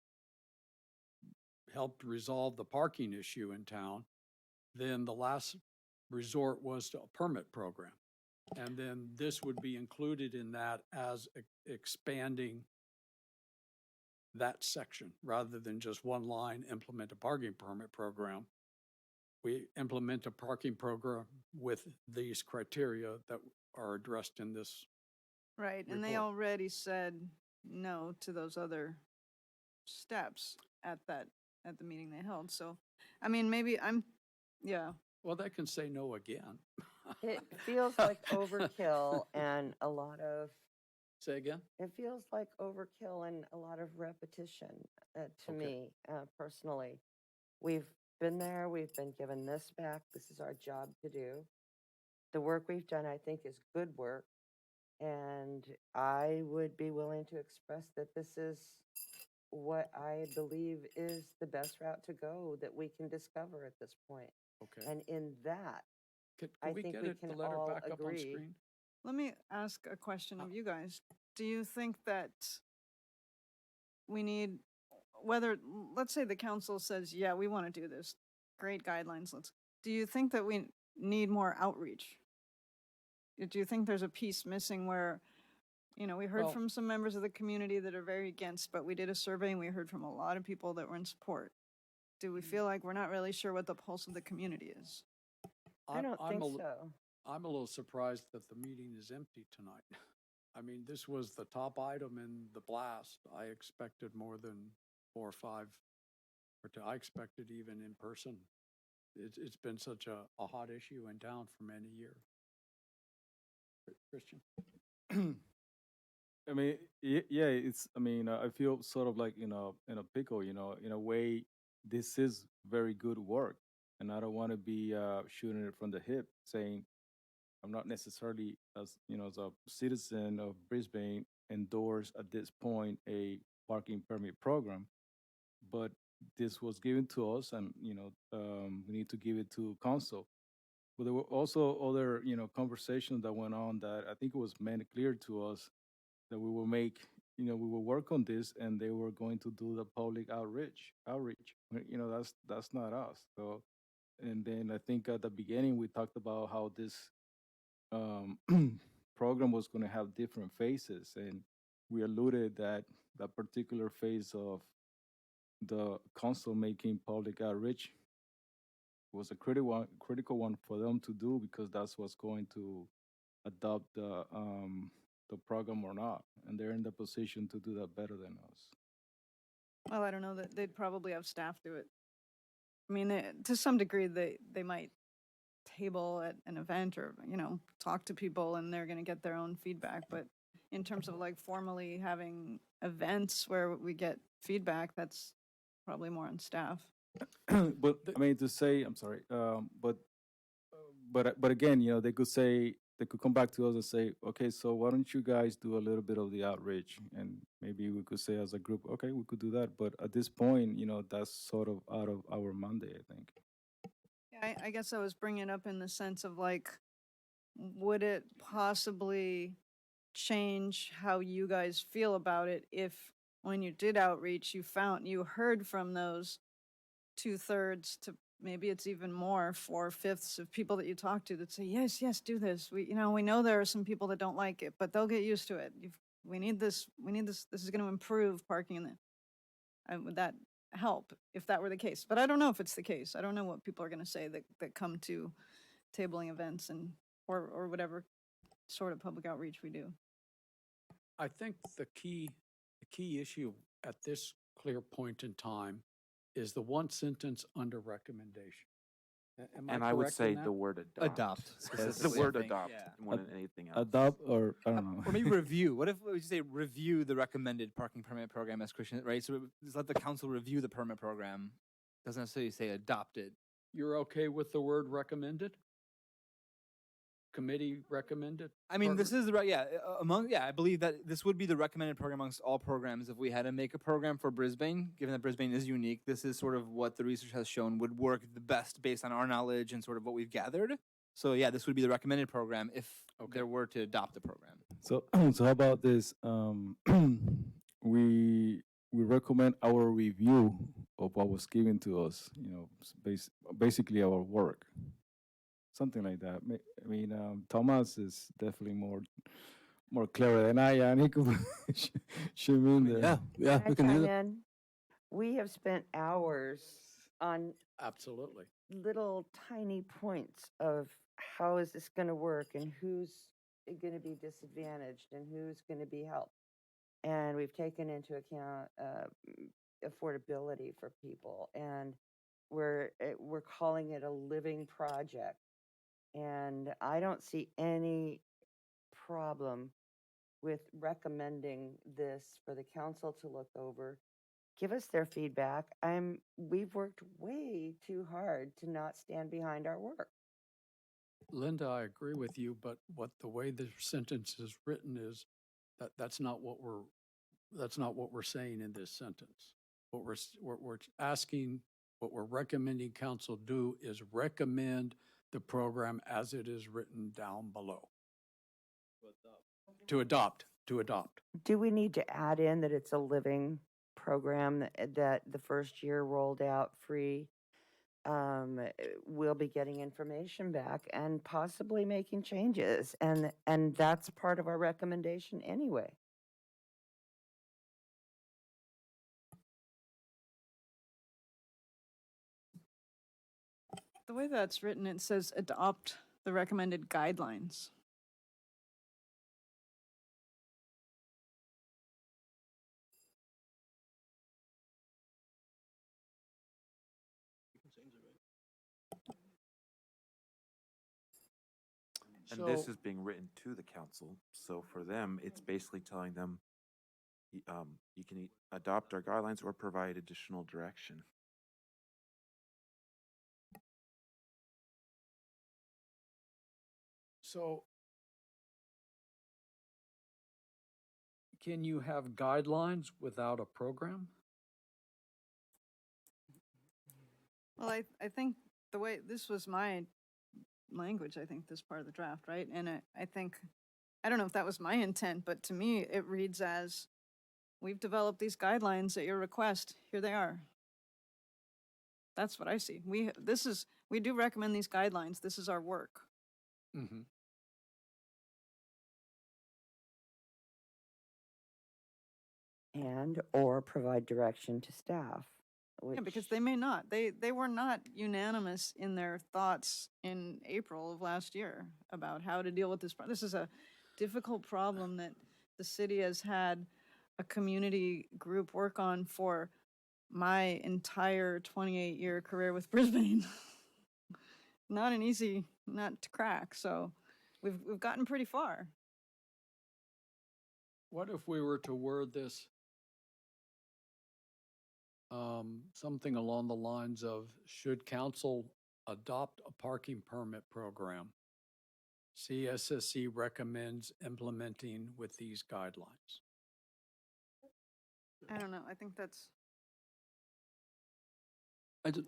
Speaker 1: helped resolve the parking issue in town, then the last resort was to a permit program. And then this would be included in that as expanding that section rather than just one line, implement a parking permit program. We implement a parking program with these criteria that are addressed in this.
Speaker 3: Right, and they
Speaker 1: report.
Speaker 3: already said no to those other steps at the meeting they held. So, I mean, maybe yeah.
Speaker 1: Well, they can say no again.
Speaker 7: It feels like overkill and a lot of,
Speaker 1: Say again?
Speaker 7: it feels like overkill and a lot of repetition to
Speaker 1: Okay.
Speaker 7: me personally. We've been there, we've been given this back, this is our job to do. The work we've done, I think, is good work. And I would be willing to express that this is what I believe is the best route to go that we can discover at this point.
Speaker 1: Okay.
Speaker 7: And in that,
Speaker 1: Can
Speaker 7: I
Speaker 1: we
Speaker 7: think
Speaker 1: get
Speaker 7: we
Speaker 1: it, the
Speaker 7: can
Speaker 1: letter
Speaker 7: all
Speaker 1: back up on
Speaker 7: agree.
Speaker 1: screen?
Speaker 3: Let me ask a question of you guys. Do you think that we need, let's say the council says, yeah, we want to do this, great guidelines, do you think that we need more outreach? Do you think there's a piece missing where, we heard
Speaker 1: Well-
Speaker 3: from some members of the community that are very against, but we did a survey and we heard from a lot of people that were in support. Do we feel like we're not really sure what the pulse of the community is?
Speaker 7: I don't think
Speaker 1: I'm
Speaker 7: so.
Speaker 1: I'm a little surprised that the meeting is empty tonight. I mean, this was the top item in the blast. I expected more than 4 or 5, I expected even in person. It's been such a hot issue in town for many years. Christian?
Speaker 4: I mean, yeah, I feel sort of like in a pickle, in a way, this is very good work. And I don't want to be shooting it from the hip saying I'm not necessarily, as a citizen of Brisbane, endorse at this point a parking permit program. But this was given to us, and we need to give it to council. But there were also other conversations that went on that I think it was made clear to us that we will make, we will work on this, and they were going to do the public outreach. That's not us. So, and then I think at the beginning we talked about how this program was going to have different phases, and we alluded that that particular phase of the council making public outreach was a critical one for them to do, because that's what's going to adopt the program or not, and they're in the position to do that better than us.
Speaker 3: Well, I don't know, that they'd probably have staff do it. I mean, to some degree, they might table at an event or, talk to people and they're going to get their own feedback. But in terms of like formally having events where we get feedback, that's probably more on staff.
Speaker 4: But I mean, to say, I'm sorry, but again, they could say, they could come back to us and say, okay, so why don't you guys do a little bit of the outreach, and maybe we could say as a group, okay, we could do that. But at this point, that's sort of out of our mandate, I think.
Speaker 3: Yeah, I guess I was bringing it up in the sense of like, would it possibly change how you guys feel about it if when you did outreach, you heard from those 2/3 to maybe it's even more, 4/5 of people that you talk to that say, yes, yes, do this. We know there are some people that don't like it, but they'll get used to it. We need this, this is going to improve parking would that help if that were the case? But I don't know if it's the case. I don't know what people are going to say that come to tabling events or whatever sort of public outreach we do.
Speaker 1: I think the key issue at this clear point in time is the one sentence under recommendation. Am
Speaker 9: And
Speaker 1: I
Speaker 9: I would
Speaker 1: correct
Speaker 9: say
Speaker 1: in that?
Speaker 9: the word adopt.
Speaker 8: Adopt,
Speaker 9: The
Speaker 8: specifically, I
Speaker 9: word
Speaker 8: think,
Speaker 9: adopt
Speaker 8: yeah.
Speaker 9: more than anything else.
Speaker 4: Adopt, or I don't know.
Speaker 8: Or maybe review. What if we say review the recommended parking permit program as Christian, right? So just let the council review the permit program. Doesn't necessarily say adopt it.
Speaker 1: You're okay with the word recommended? Committee recommended?
Speaker 8: I mean, this
Speaker 1: program?
Speaker 8: is the I believe that this would be the recommended program amongst all programs. If we had to make a program for Brisbane, given that Brisbane is unique, this is sort of what the research has shown would work the best based on our knowledge and sort of what we've gathered. So yeah, this would be the recommended program if there were to adopt the program.
Speaker 4: So, so how about this? We recommend our review of what was given to us. Basically our work, something like that. I mean, Thomas is definitely more clever than I am. He could should mean that.
Speaker 2: Yeah, we can do that.
Speaker 7: in? We have spent hours on
Speaker 1: Absolutely.
Speaker 7: little tiny points of how is this going to work and who's going to be disadvantaged and who's going to be helped. And we've taken into account affordability for people, and we're calling it a living project. And I don't see any problem with recommending this for the council to look over, give us their feedback. We've worked way too hard to not stand behind our work.
Speaker 1: Linda, I agree with you, but the way the sentence is written is that's not what we're saying in this sentence. What we're asking, what we're recommending council do is recommend the program as it is written down below. To adopt.
Speaker 7: Do we need to add in that it's a living program that the first year rolled out free? We'll be getting information back and possibly making changes, and that's part of our recommendation anyway.
Speaker 3: The way that's written, it says adopt the recommended guidelines.
Speaker 9: And this is being written to the council. So for them, it's basically telling them, you can adopt our guidelines or provide additional direction.
Speaker 1: So can you have guidelines without a program?
Speaker 3: Well, I think the way this was my language, I think this part of the draft, right? And I think, I don't know if that was my intent, but to me, it reads as, we've developed these guidelines at your request. Here they are. That's what I see. We do recommend these guidelines. This is our work.
Speaker 1: Mm-hmm.
Speaker 7: And or provide direction to staff.
Speaker 3: Yeah, because they may not. They were not unanimous in their thoughts in April of last year about how to deal with this. This is a difficult problem that the city has had a community group work on for my entire 28-year career with Brisbane. Not an easy nut to crack. So we've gotten pretty far.
Speaker 1: What if we were to word this something along the lines of, should council adopt a parking permit program? CSSC recommends implementing with these guidelines.
Speaker 3: I don't know. I think that's,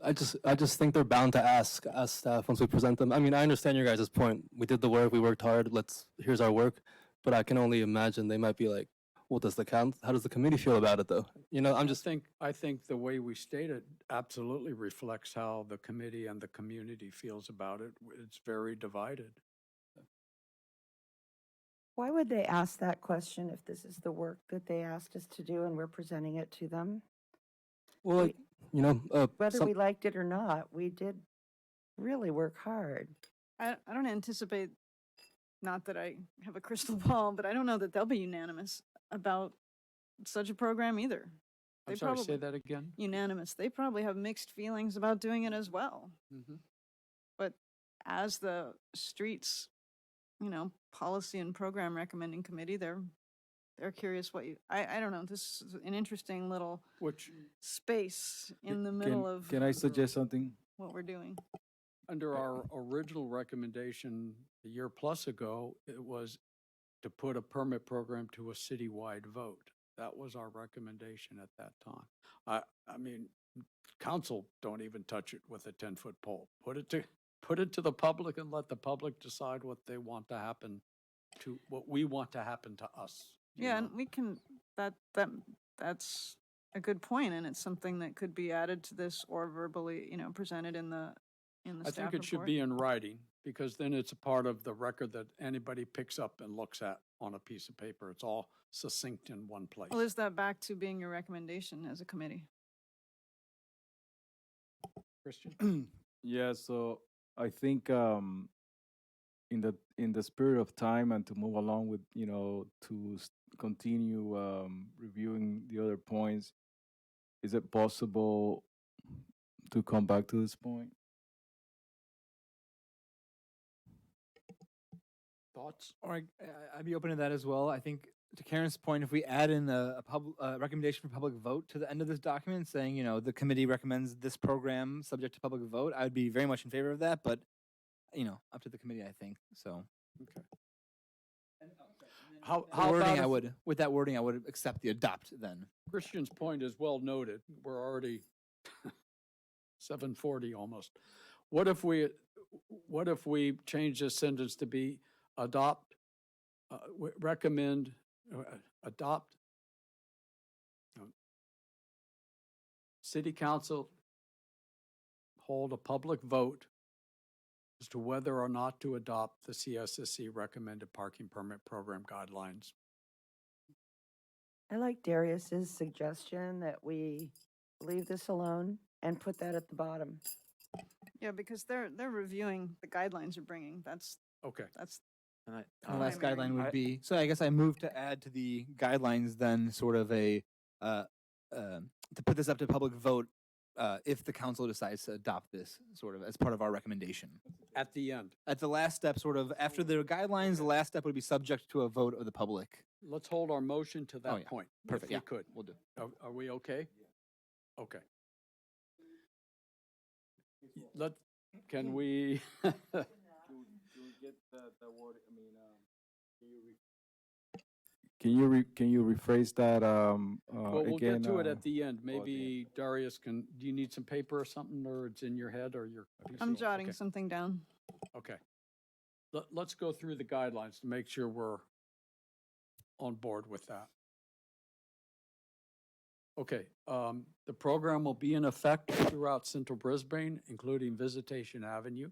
Speaker 2: I just think they're bound to ask as staff once we present them. I mean, I understand your guys' point. We did the work, we worked hard. Here's our work. But I can only imagine they might be like, well, how does the committee feel about it though? You know,
Speaker 1: I think the way we state it absolutely reflects how the committee and the community feels about it. It's very divided.
Speaker 7: Why would they ask that question if this is the work that they asked us to do and we're presenting it to them?
Speaker 2: well, like, you know,
Speaker 7: Whether we liked it or not, we did really work hard.
Speaker 3: I don't anticipate, not that I have a crystal ball, but I don't know that they'll be unanimous about such a program either.
Speaker 1: I'm sorry, say that again?
Speaker 3: Unanimous. They probably have mixed feelings about doing it as well.
Speaker 1: Mhm.
Speaker 3: But as the streets, policy and program recommending committee, they're curious what I don't know. This is an interesting little
Speaker 1: Which,
Speaker 3: space in the middle of
Speaker 4: Can I suggest something?
Speaker 3: what we're doing.
Speaker 1: under our original recommendation a year plus ago, it was to put a permit program to a citywide vote. That was our recommendation at that time. I mean, council don't even touch it with a 10-foot pole. Put it to the public and let the public decide what they want to happen to, what we want to happen to us. you
Speaker 3: Yeah,
Speaker 1: know?
Speaker 3: and we can, that's a good point, and it's something that could be added to this or verbally, presented in the
Speaker 1: I
Speaker 3: staff
Speaker 1: think it should
Speaker 3: report.
Speaker 1: be in writing, because then it's a part of the record that anybody picks up and looks at on a piece of paper. It's all succinct in one place.
Speaker 3: Well, is that back to being your recommendation as a committee?
Speaker 1: Christian?
Speaker 4: Yeah, so I think in the spirit of time and to move along with, continue reviewing the other points, is it possible to come back to this point?
Speaker 1: Thoughts?
Speaker 8: Or I'd be open to that as well. I think to Karen's point, if we add in a recommendation for public vote to the end of this document saying, the committee recommends this program subject to public vote, I would be very much in favor of that, but, up to the committee, I think, so.
Speaker 1: Okay.
Speaker 8: How
Speaker 1: How
Speaker 8: wording,
Speaker 1: about if-
Speaker 8: with that wording, I would accept the adopt then.
Speaker 1: Christian's point is well noted. We're already 7:40 almost. What if we change this sentence to be adopt, recommend, adopt, city council hold a public vote as to whether or not to adopt the CSSC recommended parking permit program guidelines.
Speaker 7: I like Darius's suggestion that we leave this alone and put that at the bottom.
Speaker 3: Yeah, because they're reviewing the guidelines you're bringing. That's
Speaker 1: Okay.
Speaker 9: And I,
Speaker 8: The last
Speaker 3: Primary.
Speaker 8: guideline would
Speaker 9: I-
Speaker 8: be, so I guess I move to add to the guidelines then sort of to put this up to public vote if the council decides to adopt this sort of as part of our recommendation.
Speaker 1: At the end.
Speaker 8: At the last step, sort of after the guidelines, the last step would be subject to a vote of the public.
Speaker 1: Let's hold our motion to that
Speaker 8: yeah.
Speaker 1: point.
Speaker 8: Perfect,
Speaker 1: If we
Speaker 8: yeah.
Speaker 1: could.
Speaker 8: We'll do.
Speaker 1: Are we okay? Okay. Can we?
Speaker 4: Can we get the word? I mean, can you rephrase that
Speaker 1: Well, we'll
Speaker 4: again?
Speaker 1: get to it at the end. Maybe Darius do you need some paper or something, or it's in your head or your?
Speaker 3: I'm jotting
Speaker 1: Okay.
Speaker 3: something down.
Speaker 1: Okay. Let's go through the guidelines to make sure we're on board with that. Okay, the program will be in effect throughout central Brisbane, including Visitation Avenue,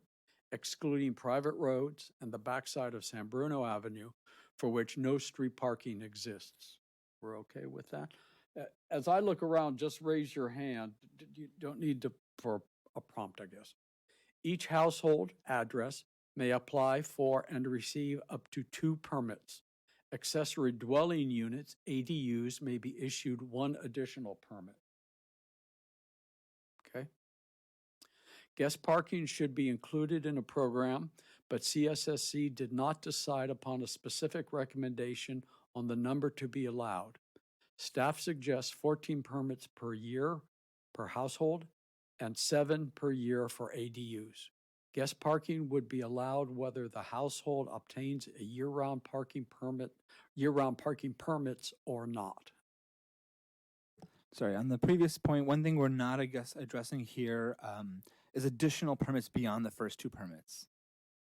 Speaker 1: excluding private roads and the backside of San Bruno Avenue, for which no street parking exists. We're okay with that? As I look around, just raise your hand. You don't need for a prompt, I guess. Each household address may apply for and receive up to 2 permits. Accessory dwelling units, ADUs, may be issued 1 additional permit. Okay. Guest parking should be included in a program, but CSSC did not decide upon a specific recommendation on the number to be allowed. Staff suggests 14 permits per year per household and 7 per year for ADUs. Guest parking would be allowed whether the household obtains a year-round parking permits or not.
Speaker 8: Sorry, on the previous point, one thing we're not, I guess, addressing here is additional permits beyond the first 2 permits.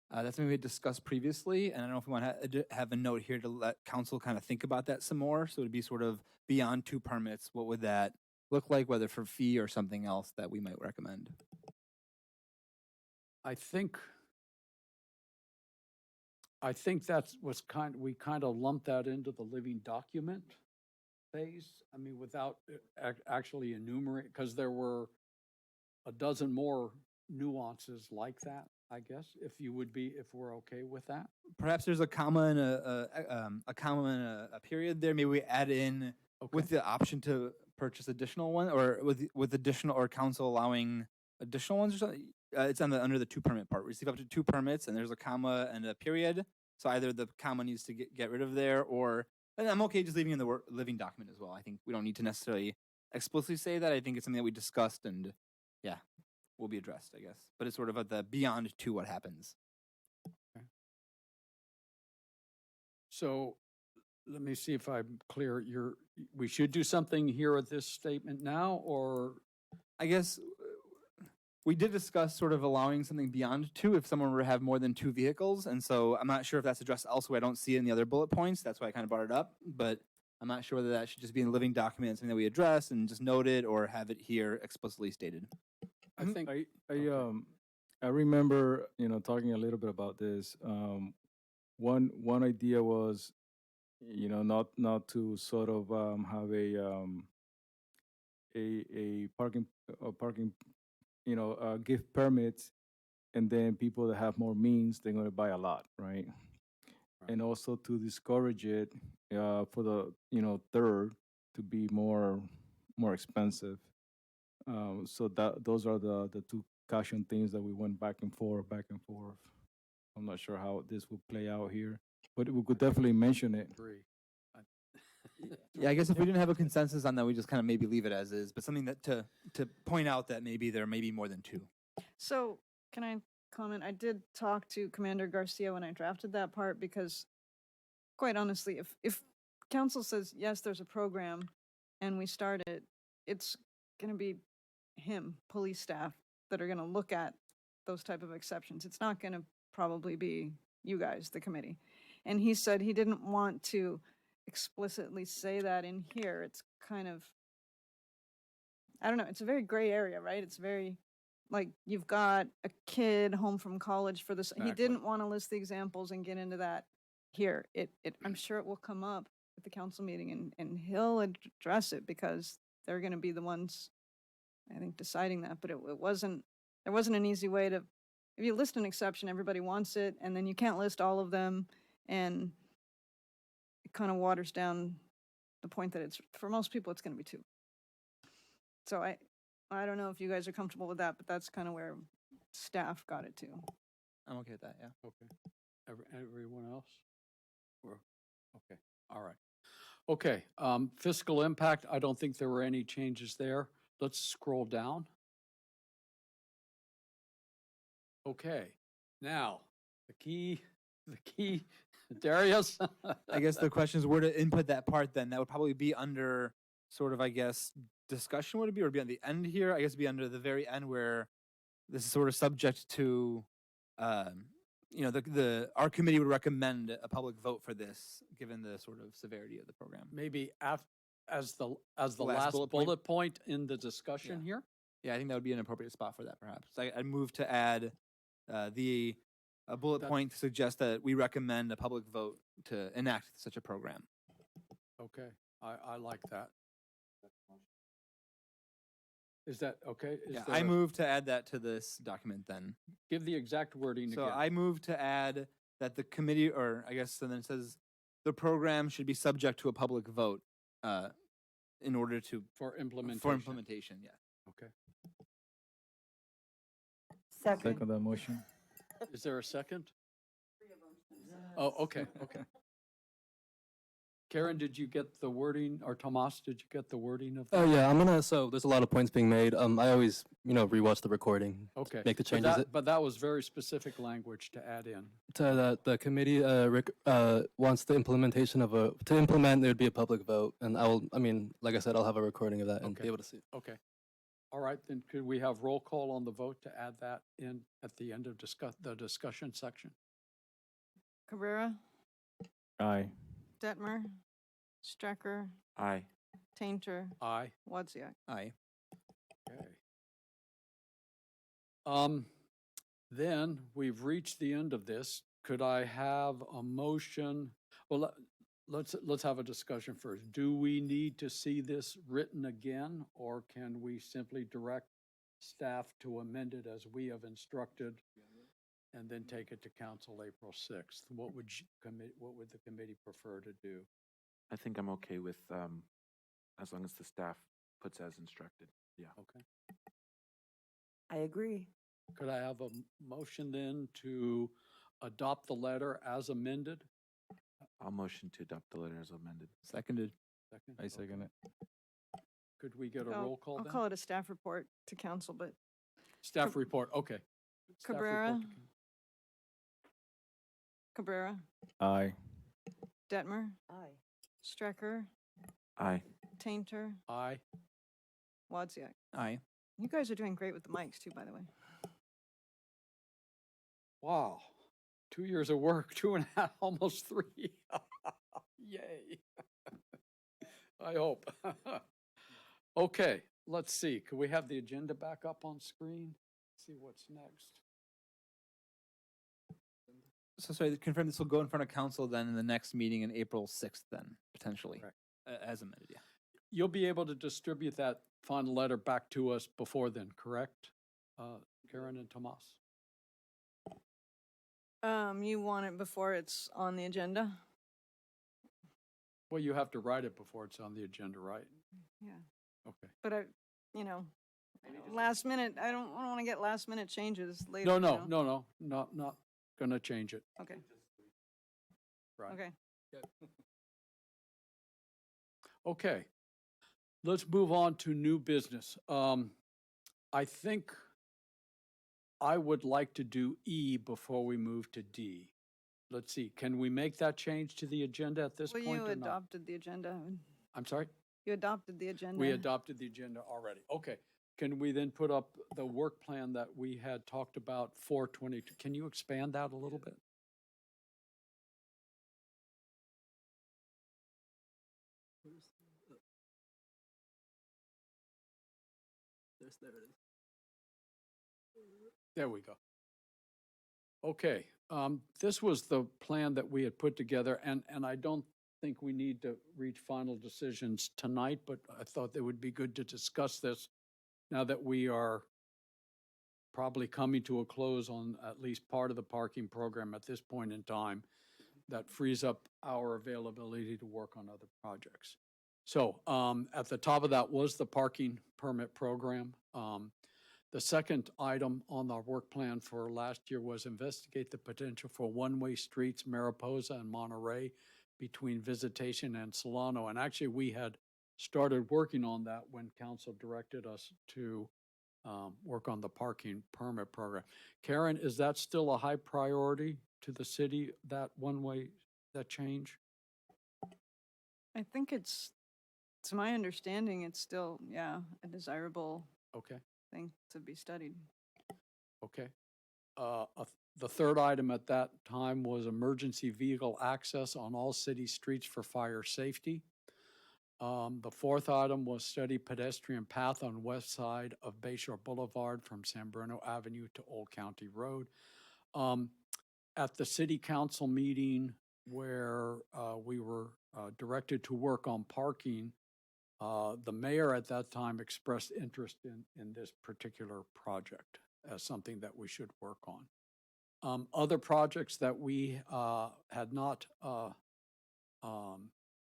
Speaker 8: That's something we had discussed previously, and I don't know if we want to have a note here to let council kind of think about that some more. So it'd be sort of beyond 2 permits. What would that look like, whether for fee or something else that we might recommend?
Speaker 1: I think that's what's we kind of lumped that into the living document phase. I mean, without actually enumerating, because there were a dozen more nuances like that, I guess, if we're okay with that.
Speaker 8: Perhaps there's a comma and a comma and a period there. Maybe we add in with the option to purchase additional one, or with additional, or council allowing additional ones or something. It's under the 2 permit part. Receive up to 2 permits, and there's a comma and a period. So either the comma needs to get rid of there, or, and I'm okay just leaving in the living document as well. I think we don't need to necessarily explicitly say that. I think it's something that we discussed, and yeah, will be addressed, I guess. But it's sort of at the beyond 2 what happens.
Speaker 1: Okay. So let me see if I'm clear. We should do something here at this statement now, or?
Speaker 8: I guess we did discuss sort of allowing something beyond 2 if someone were to have more than 2 vehicles. And so I'm not sure if that's addressed elsewhere. I don't see it in the other bullet points. That's why I kind of brought it up. But I'm not sure whether that should just be in the living document, something that we address and just note it, or have it here explicitly stated.
Speaker 1: I think
Speaker 4: I remember, talking a little bit about this. One idea was, not to sort of have a parking give permits, and then people that have more means, they're going to buy a lot, right? And also to discourage it for the third to be more expensive. So those are the 2 caution things that we went back and forth. I'm not sure how this will play out here, but we could definitely mention it.
Speaker 8: Yeah, I guess if we didn't have a consensus on that, we just kind of maybe leave it as is, but something that to point out that maybe there may be more than 2.
Speaker 3: So can I comment? I did talk to Commander Garcia when I drafted that part, because quite honestly, if council says, yes, there's a program and we start it, it's going to be him, police staff, that are going to look at those type of exceptions. It's not going to probably be you guys, the committee. And he said he didn't want to explicitly say that in here. It's kind of, I don't know, it's a very gray area, right? It's very, like, you've got a kid home from college for this. He didn't want to list the examples and get into that here. I'm sure it will come up at the council meeting, and he'll address it, because they're going to be the ones, I think, deciding that. But there wasn't an easy way to, if you list an exception, everybody wants it, and then you can't list all of them, and it kind of waters down the point that it's, for most people, it's going to be 2. So I don't know if you guys are comfortable with that, but that's kind of where staff got it to.
Speaker 8: I'm okay with that, yeah.
Speaker 1: Okay. Everyone else? Okay. All right. Okay. Fiscal impact, I don't think there were any changes there. Let's scroll down. Okay. Now, the key, Darius?
Speaker 8: I guess the question is where to input that part then. That would probably be under sort of, I guess, discussion would it be, or be on the end here? I guess it'd be under the very end where this is sort of subject to, our committee would recommend a public vote for this, given the sort of severity of the program.
Speaker 1: Maybe as the last bullet point in the discussion here?
Speaker 8: Yeah, I think that would be an appropriate spot for that, perhaps. I'd move to add the bullet point to suggest that we recommend a public vote to enact such a program.
Speaker 1: Okay, I like that. Is that okay?
Speaker 8: I move to add that to this document then.
Speaker 1: Give the exact wording
Speaker 8: So
Speaker 1: again.
Speaker 8: I move to add that the committee, or I guess, and then it says the program should be subject to a public vote in order to
Speaker 1: For implementation.
Speaker 8: For implementation, yeah.
Speaker 1: Okay.
Speaker 7: Second.
Speaker 4: That motion.
Speaker 1: Is there a second? Oh, okay. Karen, did you get the wording, or Tomas, did you get the wording of
Speaker 2: Oh
Speaker 1: that?
Speaker 2: yeah, so there's a lot of points being made. I always, rewatch the recording.
Speaker 1: Okay.
Speaker 2: Make the
Speaker 1: But
Speaker 2: changes.
Speaker 1: that, but that was very specific language to add in.
Speaker 2: The committee wants the implementation to implement, there would be a public vote, and like I said, I'll have a recording of that and
Speaker 1: Okay.
Speaker 2: be able to see it.
Speaker 1: Okay. All right, then could we have roll call on the vote to add that in at the end of the discussion section?
Speaker 3: Cabrera,
Speaker 4: Aye.
Speaker 3: Detmer, Strecker,
Speaker 9: Aye.
Speaker 3: Tainter,
Speaker 1: Aye.
Speaker 3: Wozniak.
Speaker 8: Aye.
Speaker 1: Okay. Then we've reached the end of this. Could I have a motion? Well, let's have a discussion first. Do we need to see this written again, or can we simply direct staff to amend it as we have instructed and then take it to council April 6th? What would the committee prefer to do?
Speaker 9: I think I'm okay with, as long as the staff puts as instructed. Yeah.
Speaker 1: Okay.
Speaker 7: I agree.
Speaker 1: Could I have a motion then to adopt the letter as amended?
Speaker 9: I'll motion to adopt the letter as amended.
Speaker 8: Seconded.
Speaker 1: Second?
Speaker 4: I second it.
Speaker 1: Could we get a
Speaker 3: I'll-
Speaker 1: roll call
Speaker 3: I'll
Speaker 1: then?
Speaker 3: call it a staff report to council, but
Speaker 1: Staff report, okay. Staff report
Speaker 3: Cabrera?
Speaker 1: to
Speaker 3: Cabrera,
Speaker 4: Aye.
Speaker 3: Detmer,
Speaker 7: Aye.
Speaker 3: Strecker,
Speaker 9: Aye.
Speaker 3: Tainter,
Speaker 1: Aye.
Speaker 3: Wozniak.
Speaker 8: Aye.
Speaker 3: You guys are doing great with the mics too, by the way.
Speaker 1: Wow. 2 years of work, 2.5, almost 3. Yay. I hope. Okay, let's see. Could we have the agenda back up on screen? See what's next.
Speaker 8: So sorry, to confirm this will go in front of council then in the next meeting in April 6th then, potentially,
Speaker 1: Correct.
Speaker 8: as amended, yeah.
Speaker 1: You'll be able to distribute that final letter back to us before then, correct? Karen and Tomas?
Speaker 3: You want it before it's on the agenda?
Speaker 1: Well, you have to write it before it's on the agenda, right?
Speaker 3: Yeah.
Speaker 1: Okay.
Speaker 3: But last minute, I don't want to get last minute changes later.
Speaker 1: No,
Speaker 3: you
Speaker 1: no,
Speaker 3: know?
Speaker 1: no, not gonna change it.
Speaker 3: Okay,
Speaker 1: Right.
Speaker 3: okay.
Speaker 1: Okay. Let's move on to new business. I think I would like to do E before we move to D. Let's see, can we make that change to the agenda at this
Speaker 3: Well,
Speaker 1: point
Speaker 3: you
Speaker 1: or not?
Speaker 3: adopted the agenda.
Speaker 1: I'm sorry?
Speaker 3: You adopted the agenda.
Speaker 1: We adopted the agenda already. Okay. Can we then put up the work plan that we had talked about for 22? Can you expand that a little bit?
Speaker 2: There it is.
Speaker 1: There we go. Okay, this was the plan that we had put together, and I don't think we need to reach final decisions tonight, but I thought it would be good to discuss this now that we are probably coming to a close on at least part of the parking program at this point in time. That frees up our availability to work on other projects. So at the top of that was the parking permit program. The second item on our work plan for last year was investigate the potential for one-way streets, Mariposa and Monterey, between Visitation and Solano. And actually, we had started working on that when council directed us to work on the parking permit program. Karen, is that still a high priority to the city, that one-way, that change?
Speaker 3: I think to my understanding, it's still, a desirable
Speaker 1: Okay.
Speaker 3: thing to be studied.
Speaker 1: Okay. The third item at that time was emergency vehicle access on all city streets for fire safety. The fourth item was study pedestrian path on west side of Bayshore Boulevard from San Bruno Avenue to Old County Road. At the city council meeting where we were directed to work on parking, the mayor at that time expressed interest in this particular project as something that we should work on. Other projects that we had not,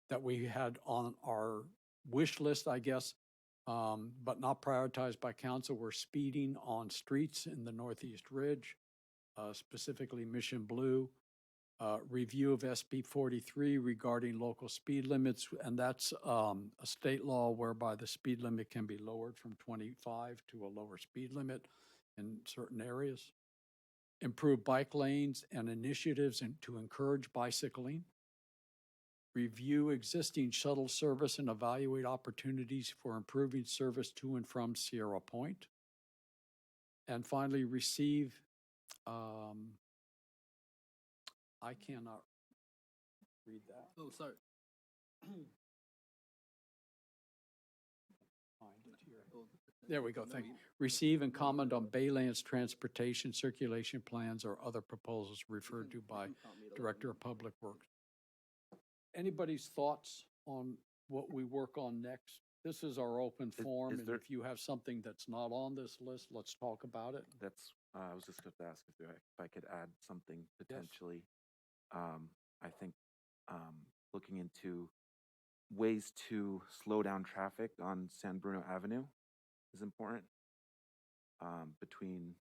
Speaker 1: that we had on our wish list, I guess, but not prioritized by council, were speeding on streets in the Northeast Ridge, specifically Mission Blue, review of SB 43 regarding local speed limits, and that's a state law whereby the speed limit can be lowered from 25 to a lower speed limit in certain areas. Improve bike lanes and initiatives to encourage bicycling. Review existing shuttle service and evaluate opportunities for improving service to and from Sierra Point. And finally, receive, I cannot read that.
Speaker 2: Oh, sorry.
Speaker 1: Find it here. There we go, thank you. Receive and comment on Baylands transportation circulation plans or other proposals referred to by Director of Public Works. Anybody's thoughts on what we work on next? This is our open forum, and
Speaker 9: there-
Speaker 1: if you have something that's not on this list, let's talk about it.
Speaker 9: That's, I was just going to ask if I could add something potentially. I think looking into ways to slow down traffic on San Bruno Avenue is important, between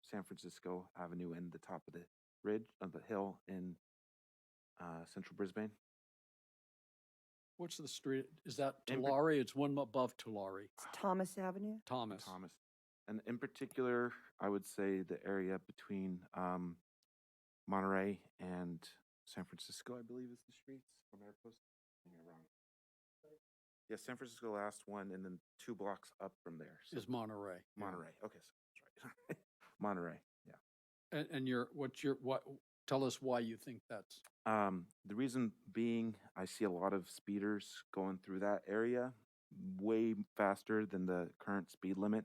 Speaker 9: San Francisco Avenue and the top of the ridge of the hill in central Brisbane.
Speaker 1: What's the street? Is that
Speaker 9: In-
Speaker 1: Tulare? It's one above Tulare.
Speaker 7: It's Thomas Avenue?
Speaker 1: Thomas.
Speaker 9: And in particular, I would say the area between Monterey and San Francisco, I believe is the streets from Airpost. I think I'm wrong. Yeah, San Francisco last one, and then 2 blocks up from there. So
Speaker 1: Is Monterey. Yeah.
Speaker 9: Monterey. Okay, so that's right. Monterey. Yeah.
Speaker 1: And tell us why you think that's.
Speaker 9: The reason being, I see a lot of speeders going through that area way faster than the current speed limit.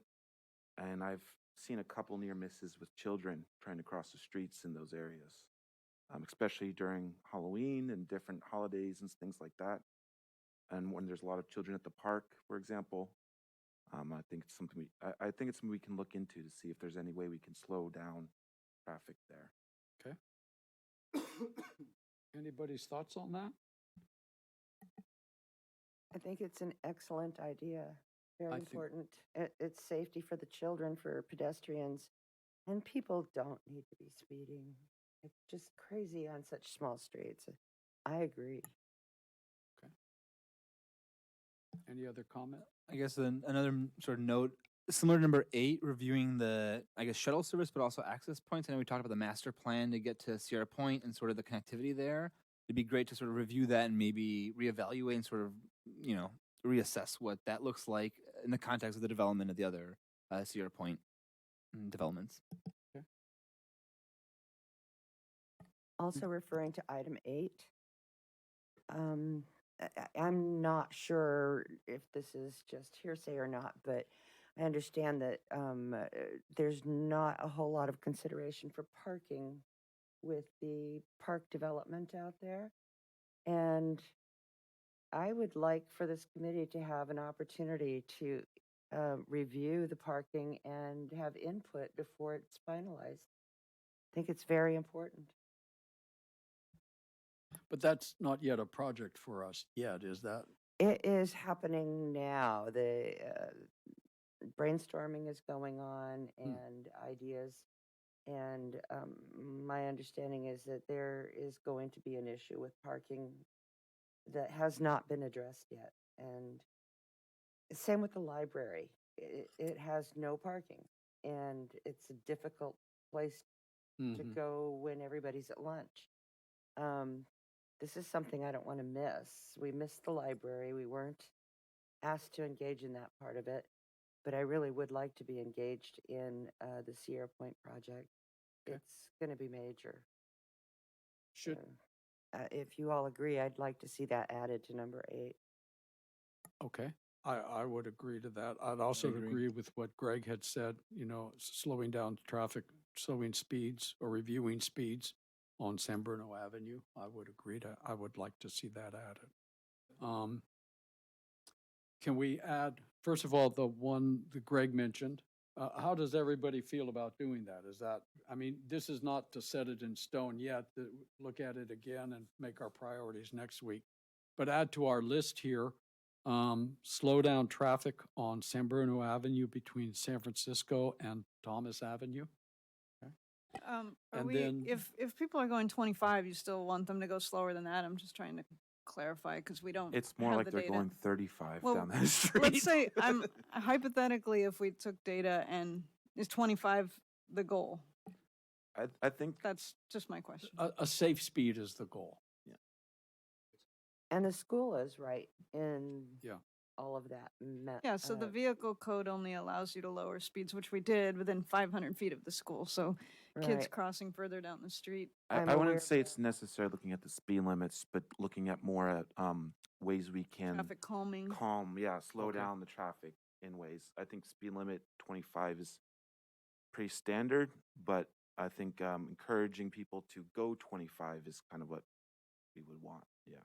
Speaker 9: And I've seen a couple near misses with children trying to cross the streets in those areas, especially during Halloween and different holidays and things like that. And when there's a lot of children at the park, for example, I think it's something I think it's something we can look into to see if there's any way we can slow down traffic there.
Speaker 1: Anybody's thoughts on that?
Speaker 7: I think it's an excellent idea. Very
Speaker 1: I think-
Speaker 7: important. It's safety for the children, for pedestrians, and people don't need to be speeding. It's just crazy on such small streets. I agree.
Speaker 1: Any other comment?
Speaker 8: I guess another sort of note, similar to number 8, reviewing the, I guess, shuttle service, but also access points. I know we talked about the master plan to get to Sierra Point and sort of the connectivity there. It'd be great to sort of review that and maybe reevaluate and sort of, reassess what that looks like in the context of the development of the other Sierra Point developments.
Speaker 7: Also referring to item 8, I'm not sure if this is just hearsay or not, but I understand that there's not a whole lot of consideration for parking with the park development out there. And I would like for this committee to have an opportunity to review the parking and have input before it's finalized. I think it's very important.
Speaker 1: But that's not yet a project for us yet, is that?
Speaker 7: It is happening now. The brainstorming is going on and ideas. And my understanding is that there is going to be an issue with parking that has not been addressed yet. And same with the library. It has no parking. And it's a difficult place to go when everybody's at lunch. This is something I don't want to miss. We missed the library. We weren't asked to engage in that part of it, but I really would like to be engaged in the Sierra Point project.
Speaker 1: Okay.
Speaker 7: It's going to be major.
Speaker 1: Should,
Speaker 7: If you all agree, I'd like to see that added to number 8.
Speaker 1: okay, I would agree to that. I'd also
Speaker 8: agree.
Speaker 1: agree with what Greg had said, slowing down traffic, slowing speeds or reviewing speeds on San Bruno Avenue. I would like to see that added. Can we add, first of all, the one that Greg mentioned? How does everybody feel about doing that? This is not to set it in stone yet, look at it again and make our priorities next week. But add to our list here, slow down traffic on San Bruno Avenue between San Francisco and Thomas Avenue. Okay.
Speaker 3: Are
Speaker 1: And
Speaker 3: we,
Speaker 1: then-
Speaker 3: if people are going 25, you still want them to go slower than that? I'm just trying to clarify because we don't
Speaker 9: It's more
Speaker 3: have
Speaker 9: like
Speaker 3: the
Speaker 9: they're
Speaker 3: data.
Speaker 9: going 35
Speaker 3: Well,
Speaker 9: down that street.
Speaker 3: Let's say, hypothetically, if we took data and is 25 the goal?
Speaker 9: I think
Speaker 3: That's just my question.
Speaker 1: A safe speed is the goal.
Speaker 7: And the school is right in
Speaker 1: Yeah.
Speaker 7: all of that.
Speaker 3: Yeah, so the vehicle code only allows you to lower speeds, which we did within 500 feet of the school. So kids
Speaker 7: Right.
Speaker 3: crossing further down the street.
Speaker 7: I'm
Speaker 9: I
Speaker 7: aware
Speaker 9: wouldn't
Speaker 7: of
Speaker 9: say
Speaker 7: that.
Speaker 9: it's necessary looking at the speed limits, but looking at more at ways we can
Speaker 3: Traffic calming.
Speaker 9: slow
Speaker 1: Okay.
Speaker 9: down the traffic in ways. I think speed limit 25 is pretty standard, but I think encouraging people to go 25 is kind of what we would want. Yeah.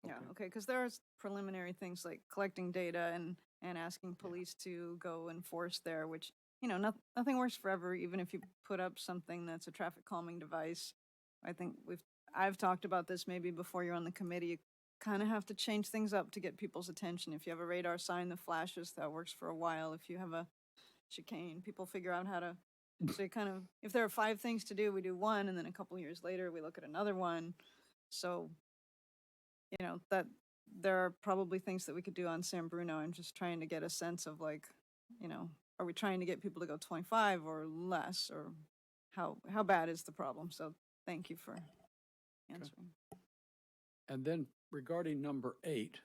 Speaker 3: Yeah, okay, because there are preliminary things like collecting data and asking police to go enforce there, which, nothing works forever, even if you put up something that's a traffic calming device. I think I've talked about this maybe before you're on the committee. You kind of have to change things up to get people's attention. If you have a radar sign that flashes, that works for a while. If you have a chicane, people figure out how to, so you kind of, if there are 5 things to do, we do one, and then a couple years later, we look at another one. So that there are probably things that we could do on San Bruno and just trying to get a sense of like, are we trying to get people to go 25 or less, or how bad is the problem? So thank you for answering.
Speaker 1: And then regarding number 8,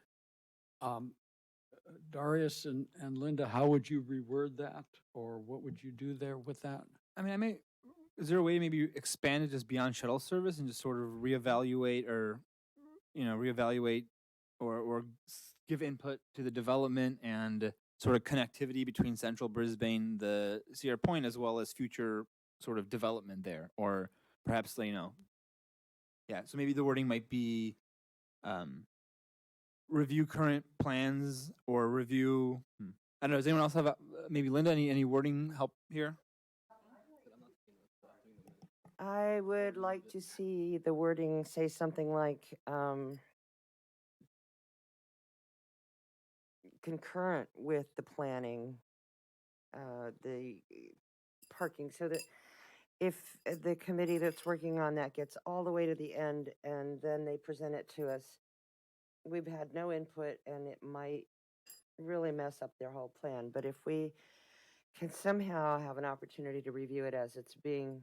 Speaker 1: Darius and Linda, how would you reword that? Or what would you do there with that?
Speaker 8: I mean, is there a way to maybe expand it just beyond shuttle service and just sort of reevaluate or give input to the development and sort of connectivity between central Brisbane, the Sierra Point, as well as future sort of development there? Or perhaps, so maybe the wording might be review current plans or review, I don't know, does anyone else have, maybe Linda, any wording help here?
Speaker 7: I would like to see the wording say something like concurrent with the planning, the parking, so that if the committee that's working on that gets all the way to the end and then they present it to us, we've had no input and it might really mess up their whole plan. But if we can somehow have an opportunity to review it as it's being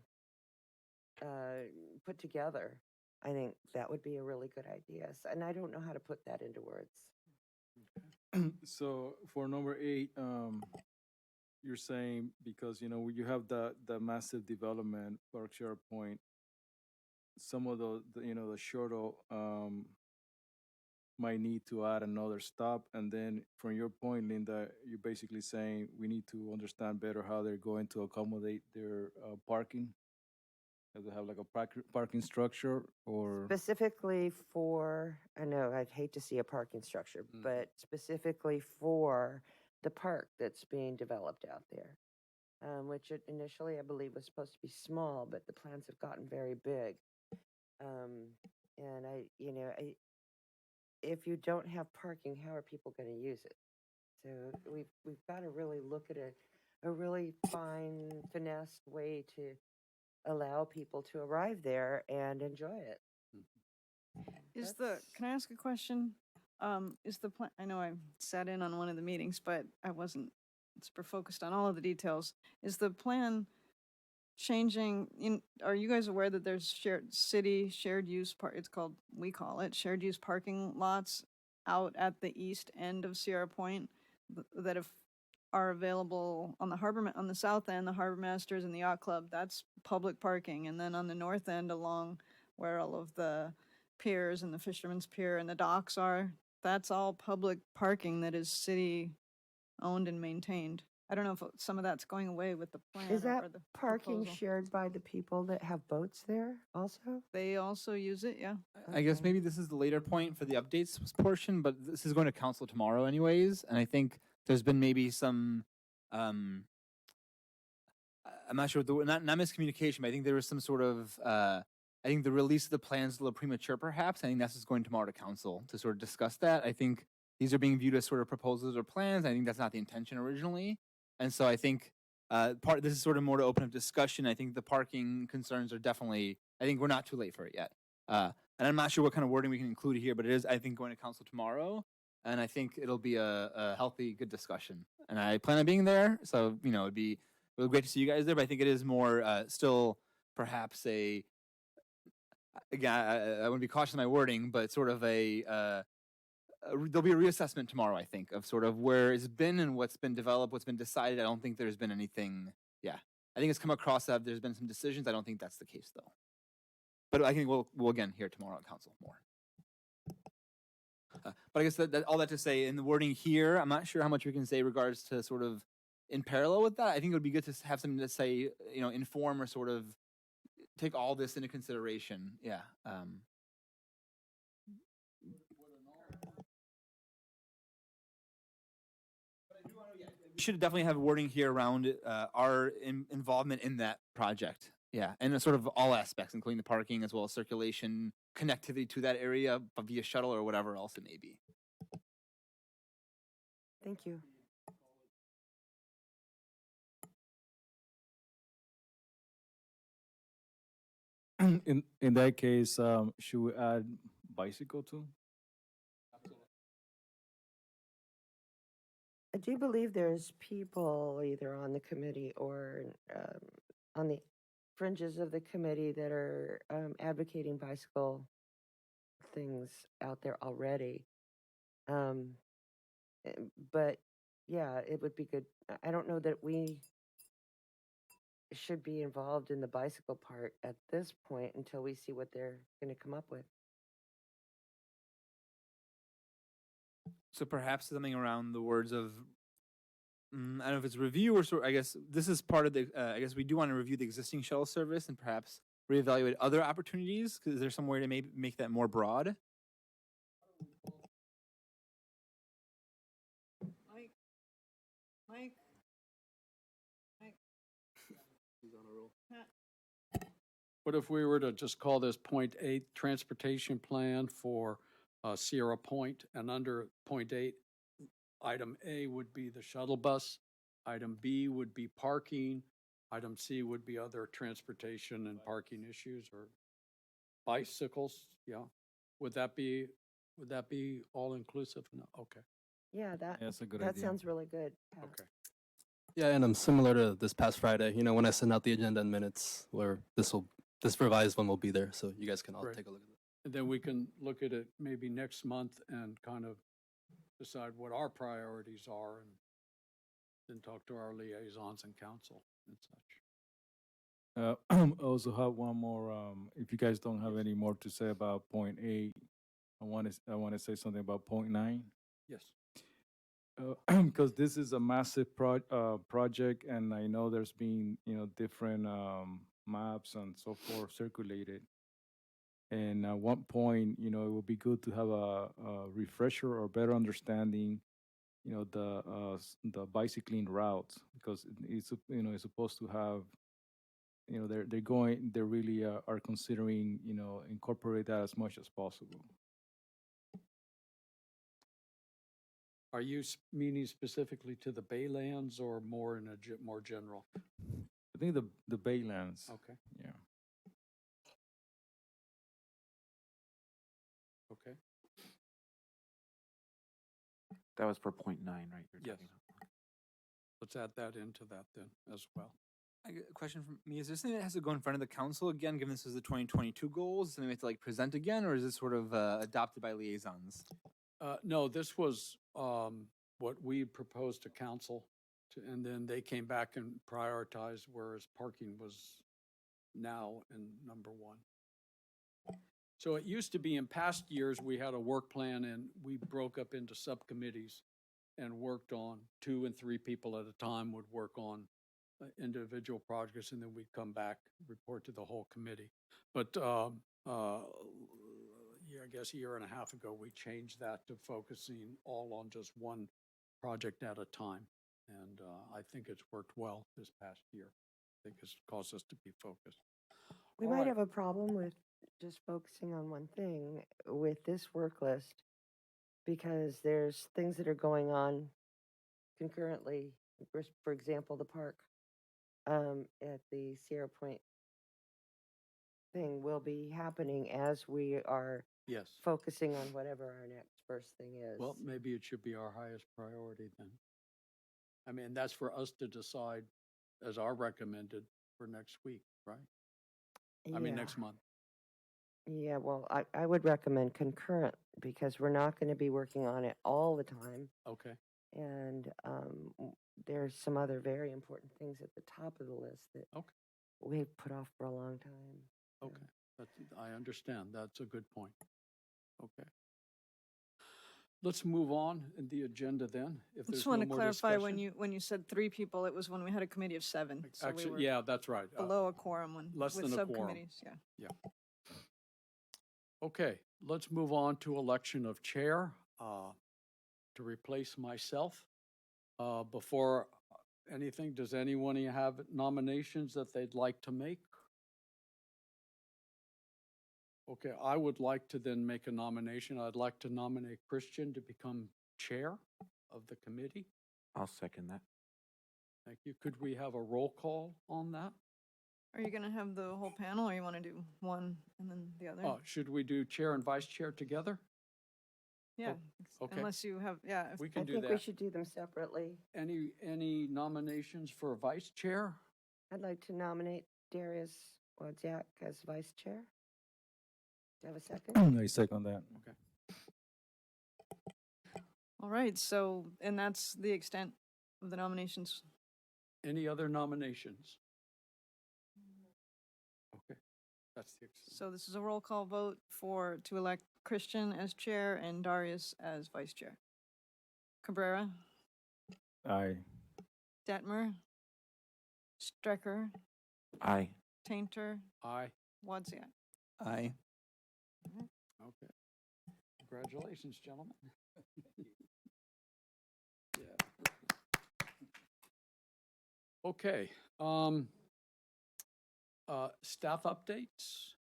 Speaker 7: put together, I think that would be a really good idea. And I don't know how to put that into words.
Speaker 4: So for number 8, you're saying because you have the massive development Berkshire Point, some of the shuttle might need to add another stop, and then from your point, Linda, you're basically saying we need to understand better how they're going to accommodate their parking. Do they have like a parking structure or?
Speaker 7: Specifically for, I know I'd hate to see a parking structure,
Speaker 1: Mhm.
Speaker 7: but specifically for the park that's being developed out there, which initially I believe was supposed to be small, but the plans have gotten very big. And if you don't have parking, how are people going to use it? So we've got to really look at a really fine, finesse way to allow people to arrive there and enjoy it.
Speaker 3: Can I ask a question? Is the plan, I know I sat in on one of the meetings, but I wasn't super focused on all of the details. Is the plan changing, are you guys aware that there's shared use we call it shared use parking lots out at the east end of Sierra Point that are available on the south end, the Harbor Masters and the Yacht Club, that's public parking. And then on the north end, along where all of the piers and the Fisherman's Pier and the docks are, that's all public parking that is city owned and maintained. I don't know if some of that's going away with the plan.
Speaker 7: Is that
Speaker 3: or the
Speaker 7: parking
Speaker 3: proposal.
Speaker 7: shared by the people that have boats there also?
Speaker 3: They also use it, yeah.
Speaker 8: I guess
Speaker 7: Okay.
Speaker 8: maybe this is the later point for the updates portion, but this is going to council tomorrow anyways. And I think there's been maybe some, I'm not sure, not miscommunication, but I think there was some sort of, I think the release of the plans is a little premature perhaps. I think that's just going tomorrow to council to sort of discuss that. I think these are being viewed as sort of proposals or plans. I think that's not the intention originally. And so I think This is sort of more to open up discussion. I think the parking concerns are definitely. I think we're not too late for it yet. And I'm not sure what kind of wording we can include here, but it is, I think, going to council tomorrow, and I think it'll be a healthy, good discussion. And I plan on being there, so it'd be really great to see you guys there. But I think it is more still perhaps a. Again, I want to be cautious in my wording, but sort of there'll be a reassessment tomorrow, I think, of sort of where it's been and what's been developed, what's been decided. I don't think there's been anything. Yeah, I think it's come across that there's been some decisions. I don't think that's the case, though. But I think we'll again hear tomorrow at council more. But I guess that all that to say, in the wording here, I'm not sure how much we can say regards to sort of in parallel with that. I think it would be good to have something to say, inform or sort of take all this into consideration. Yeah. We should definitely have wording here around our involvement in that project. Yeah, and sort of all aspects, including the parking as well as circulation, connectivity to that area via shuttle or whatever else it may be.
Speaker 7: Thank you.
Speaker 4: In that case, should we add bicycle too?
Speaker 7: I do believe there's people either on the committee or on the fringes of the committee that are advocating bicycle things out there already. But yeah, it would be good. I don't know that we should be involved in the bicycle part at this point until we see what they're going to come up with.
Speaker 8: So perhaps something around the words of, I don't know if it's review or sort. I guess this is part of the. I guess we do want to review the existing shuttle service and perhaps reevaluate other opportunities. Because is there some way to make that more broad?
Speaker 3: Mike.
Speaker 2: He's on a roll.
Speaker 1: What if we were to just call this point 8 transportation plan for Sierra Point, and under point 8, item A would be the shuttle bus, item B would be parking, item C would be other transportation and parking issues or bicycles, yeah. Would that be all inclusive? No, okay,
Speaker 7: Yeah,
Speaker 4: That's a good
Speaker 7: that
Speaker 4: idea.
Speaker 7: sounds really good. Pat.
Speaker 1: okay.
Speaker 2: Yeah, and I'm similar to this past Friday. When I send out the agenda in minutes, where this revised one will be there, so you guys can all
Speaker 1: Great.
Speaker 2: take a look at it.
Speaker 1: And then we can look at it maybe next month and kind of decide what our priorities are and then talk to our liaisons and council and such.
Speaker 4: I also have one more. If you guys don't have any more to say about point 8, I want to say something about point 9.
Speaker 1: Yes.
Speaker 4: Because this is a massive project, and I know there's been different maps and so forth circulated. And at one point, it would be good to have a refresher or better understanding, the bicycling routes, because it's supposed to have, they really are considering incorporate that as much as possible.
Speaker 1: Are you meaning specifically to the Baylands or more in a more general?
Speaker 4: I think the Baylands.
Speaker 1: Okay,
Speaker 4: Yeah.
Speaker 1: okay.
Speaker 9: That was for point 9, right? You're
Speaker 1: Yes.
Speaker 9: talking about.
Speaker 1: Let's add that into that then as well.
Speaker 8: A question from me: is there something that has to go in front of the council again, given this is the 2022 goals? Something we have to present again, or is this sort of adopted by liaisons?
Speaker 1: No, this was what we proposed to council, and then they came back and prioritized, whereas parking was now in number 1. So it used to be in past years, we had a work plan and we broke up into subcommittees and worked on 2 and 3 people at a time would work on individual projects, and then we'd come back, report to the whole committee. But yeah, I guess a year and a half ago, we changed that to focusing all on just one project at a time. And I think it's worked well this past year. I think it's caused us to be focused.
Speaker 7: We
Speaker 1: All
Speaker 7: might
Speaker 1: right.
Speaker 7: have a problem with just focusing on one thing with this work list because there's things that are going on concurrently. For example, the park. at the Sierra Point thing will be happening as we are
Speaker 1: Yes.
Speaker 7: focusing on whatever our next first thing is.
Speaker 1: Well, maybe it should be our highest priority then. I mean, that's for us to decide as our recommended for next week, right? I mean,
Speaker 7: Yeah.
Speaker 1: next month.
Speaker 7: Yeah, well, I would recommend concurrent because we're not going to be working on it all the time.
Speaker 1: Okay.
Speaker 7: And there's some other very important things at the top of the list that
Speaker 1: Okay.
Speaker 7: we've put off for a long time.
Speaker 1: Okay. I understand. That's a good point. Okay. Let's move on in the agenda then. If
Speaker 3: I
Speaker 1: there's
Speaker 3: just
Speaker 1: no
Speaker 3: want to
Speaker 1: more
Speaker 3: clarify, when
Speaker 1: discussion.
Speaker 3: you said 3 people, it was when we had a committee of 7. So we
Speaker 1: Actually,
Speaker 3: were
Speaker 1: yeah, that's right.
Speaker 3: below a quorum when,
Speaker 1: less
Speaker 3: with
Speaker 1: than a quorum.
Speaker 3: subcommittees, yeah.
Speaker 1: Okay, let's move on to election of chair to replace myself. Before anything, does anyone have nominations that they'd like to make? Okay, I would like to then make a nomination. I'd like to nominate Christian to become chair of the committee.
Speaker 9: I'll second that.
Speaker 1: Thank you. Could we have a roll call on that?
Speaker 3: Are you going to have the whole panel, or you want to do one and then the other?
Speaker 1: Should we do chair and vice chair together?
Speaker 3: Yeah,
Speaker 1: okay.
Speaker 3: unless you have, yeah.
Speaker 1: We
Speaker 7: I
Speaker 1: can do
Speaker 7: think we
Speaker 1: that.
Speaker 7: should do them separately.
Speaker 1: Any nominations for vice chair?
Speaker 7: I'd like to nominate Darius Wozniak as vice chair. Do you have a second?
Speaker 4: I second that.
Speaker 1: Okay.
Speaker 3: All right, so, and that's the extent of the nominations.
Speaker 1: Any other nominations? Okay, that's the extent.
Speaker 3: So this is a roll call vote to elect Christian as chair and Darius as vice chair. Cabrera,
Speaker 4: Aye.
Speaker 3: Detmer, Strecker,
Speaker 9: Aye.
Speaker 3: Tainter,
Speaker 1: Aye.
Speaker 3: Wozniak.
Speaker 8: Aye.
Speaker 1: Okay. Congratulations, gentlemen. Yeah. Okay. Staff updates.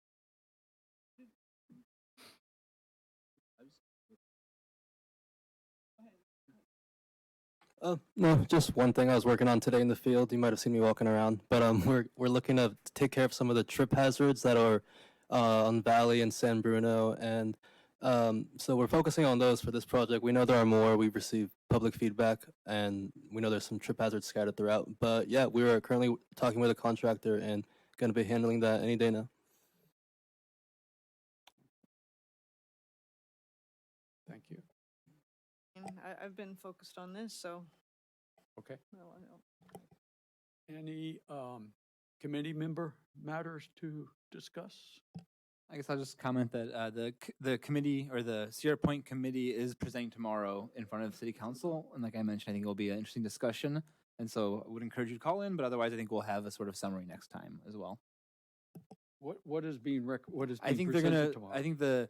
Speaker 2: No, just one thing I was working on today in the field. You might have seen me walking around, but we're looking to take care of some of the trip hazards that are on Valley and San Bruno, and so we're focusing on those for this project. We know there are more. We've received public feedback, and we know there's some trip hazards scattered throughout. But yeah, we are currently talking with a contractor and going to be handling that any day now.
Speaker 1: Thank you.
Speaker 3: And I've been focused on this, so.
Speaker 1: Okay.
Speaker 3: Well,
Speaker 1: Any committee member matters to discuss?
Speaker 8: I guess I'll just comment that the committee, or the Sierra Point committee, is presenting tomorrow in front of City Council, and like I mentioned, I think it will be an interesting discussion. And so I would encourage you to call in, but otherwise, I think we'll have a sort of summary next time as well.
Speaker 1: What is being
Speaker 8: I think they're
Speaker 1: presented
Speaker 8: gonna.
Speaker 1: tomorrow?
Speaker 8: I think the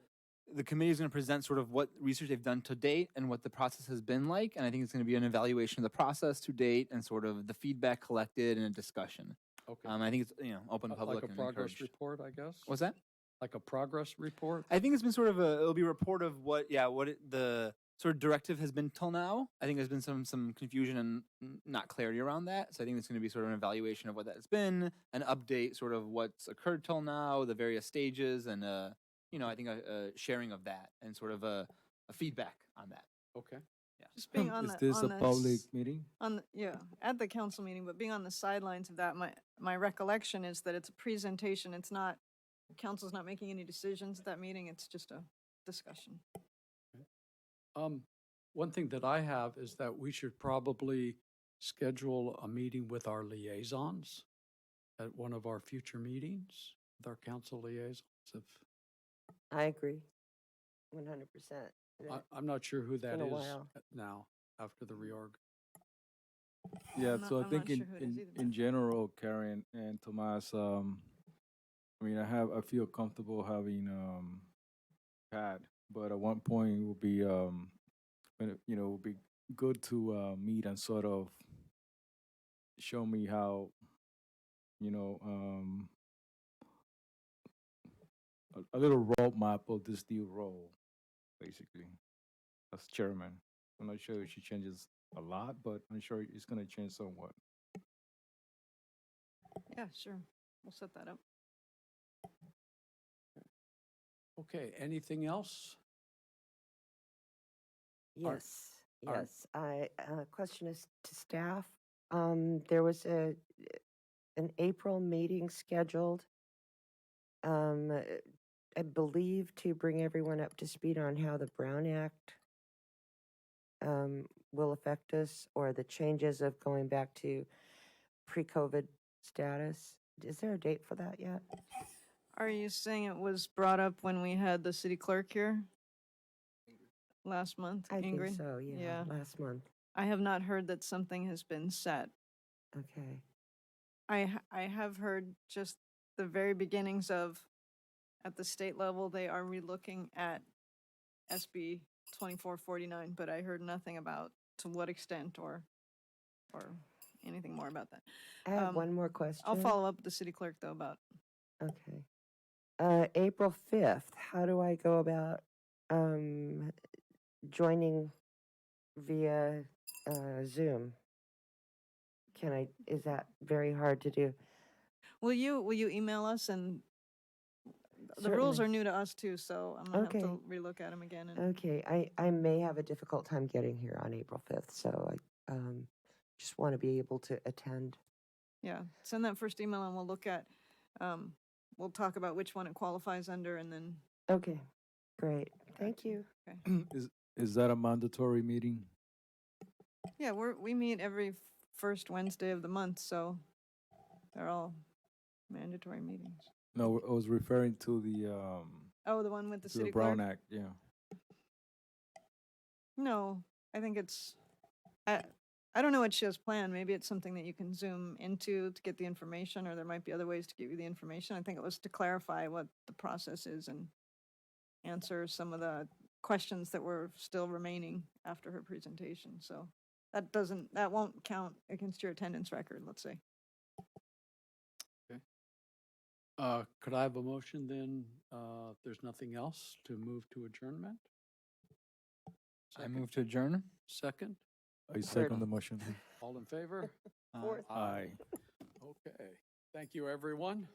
Speaker 8: committee is going to present sort of what research they've done to date and what the process has been like, and I think it's going to be an evaluation of the process to date and sort of the feedback collected and a discussion.
Speaker 1: Okay.
Speaker 8: I think it's open to public
Speaker 1: like a
Speaker 8: and
Speaker 1: progress
Speaker 8: encouraged.
Speaker 1: report, I guess.
Speaker 8: What's that?
Speaker 1: Like a progress report?
Speaker 8: I think it's been sort of it'll be a report of the sort of directive has been till now. I think there's been some confusion and not clarity around that. So I think it's going to be sort of an evaluation of what that's been, an update sort of what's occurred till now, the various stages, and I think a sharing of that and sort of a feedback on that.
Speaker 1: Okay.
Speaker 3: just being on
Speaker 4: Is
Speaker 3: the,
Speaker 4: this
Speaker 3: on
Speaker 4: a
Speaker 3: the
Speaker 4: public
Speaker 3: s-
Speaker 4: meeting?
Speaker 3: at the council meeting, but being on the sidelines of that, my recollection is that it's a presentation. It's not, council's not making any decisions at that meeting. It's just a discussion.
Speaker 1: One thing that I have is that we should probably schedule a meeting with our liaisons at one of our future meetings, with our council liaisons.
Speaker 7: I agree, 100%.
Speaker 1: I'm not sure who that
Speaker 7: been a
Speaker 1: is
Speaker 7: while.
Speaker 1: now after the reorg.
Speaker 4: Yeah,
Speaker 3: I'm not-
Speaker 4: so I
Speaker 3: I'm
Speaker 4: think
Speaker 3: not sure who it is either,
Speaker 4: in
Speaker 3: but-
Speaker 4: general, Karen and Tomas, I mean, I feel comfortable having Pat, but at one point it would be it would be good to meet and sort of show me how a little roadmap of this new role, basically, as chairman. I'm not sure if she changes a lot, but I'm sure it's going to change somewhat.
Speaker 3: Yeah, sure. We'll set that up.
Speaker 1: Okay, anything else? Are-
Speaker 7: Yes,
Speaker 1: are-
Speaker 7: yes. Question is to staff. There was an April meeting scheduled, I believe to bring everyone up to speed on how the Brown Act will affect us, or the changes of going back to pre-COVID status. Is there a date for that yet?
Speaker 3: Are you saying it was brought up when we had the city clerk here? Last month,
Speaker 7: I think
Speaker 3: Ingrid?
Speaker 7: so, yeah,
Speaker 3: Yeah.
Speaker 7: last month.
Speaker 3: I have not heard that something has been set.
Speaker 7: Okay,
Speaker 3: I have heard just the very beginnings of, at the state level, they are relooking at SB 2449, but I heard nothing about to what extent or anything more about that.
Speaker 7: I have one more question.
Speaker 3: I'll follow up with the city clerk though about,
Speaker 7: Okay. April 5th, how do I go about joining via Zoom? Is that very hard to do?
Speaker 3: will you email us? And the rules
Speaker 7: Certainly.
Speaker 3: are new to us too, so I'm gonna have
Speaker 7: Okay.
Speaker 3: to relook at them again. And
Speaker 7: Okay, I may have a difficult time getting here on April 5th, so I just want to be able to attend.
Speaker 3: yeah, send that first email and we'll look at, we'll talk about which one it qualifies under and then,
Speaker 7: Okay, great. Thank you.
Speaker 4: Is that a mandatory meeting?
Speaker 3: yeah, we meet every first Wednesday of the month, so they're all mandatory meetings.
Speaker 4: No, I was referring to the
Speaker 3: Oh, the one with the
Speaker 4: to the
Speaker 3: city
Speaker 4: Brown
Speaker 3: clerk?
Speaker 4: Act. Yeah.
Speaker 3: No, I think it's, I don't know what she has planned. Maybe it's something that you can zoom into to get the information, or there might be other ways to give you the information. I think it was to clarify what the process is and answer some of the questions that were still remaining after her presentation. So that won't count against your attendance record, let's say.
Speaker 1: Could I have a motion then, if there's nothing else, to move to adjournment?
Speaker 8: I move to adjourn.
Speaker 1: Second,
Speaker 4: I second the motion.
Speaker 1: all in favor?
Speaker 3: Fourth.
Speaker 4: Aye.
Speaker 1: Okay, thank you, everyone.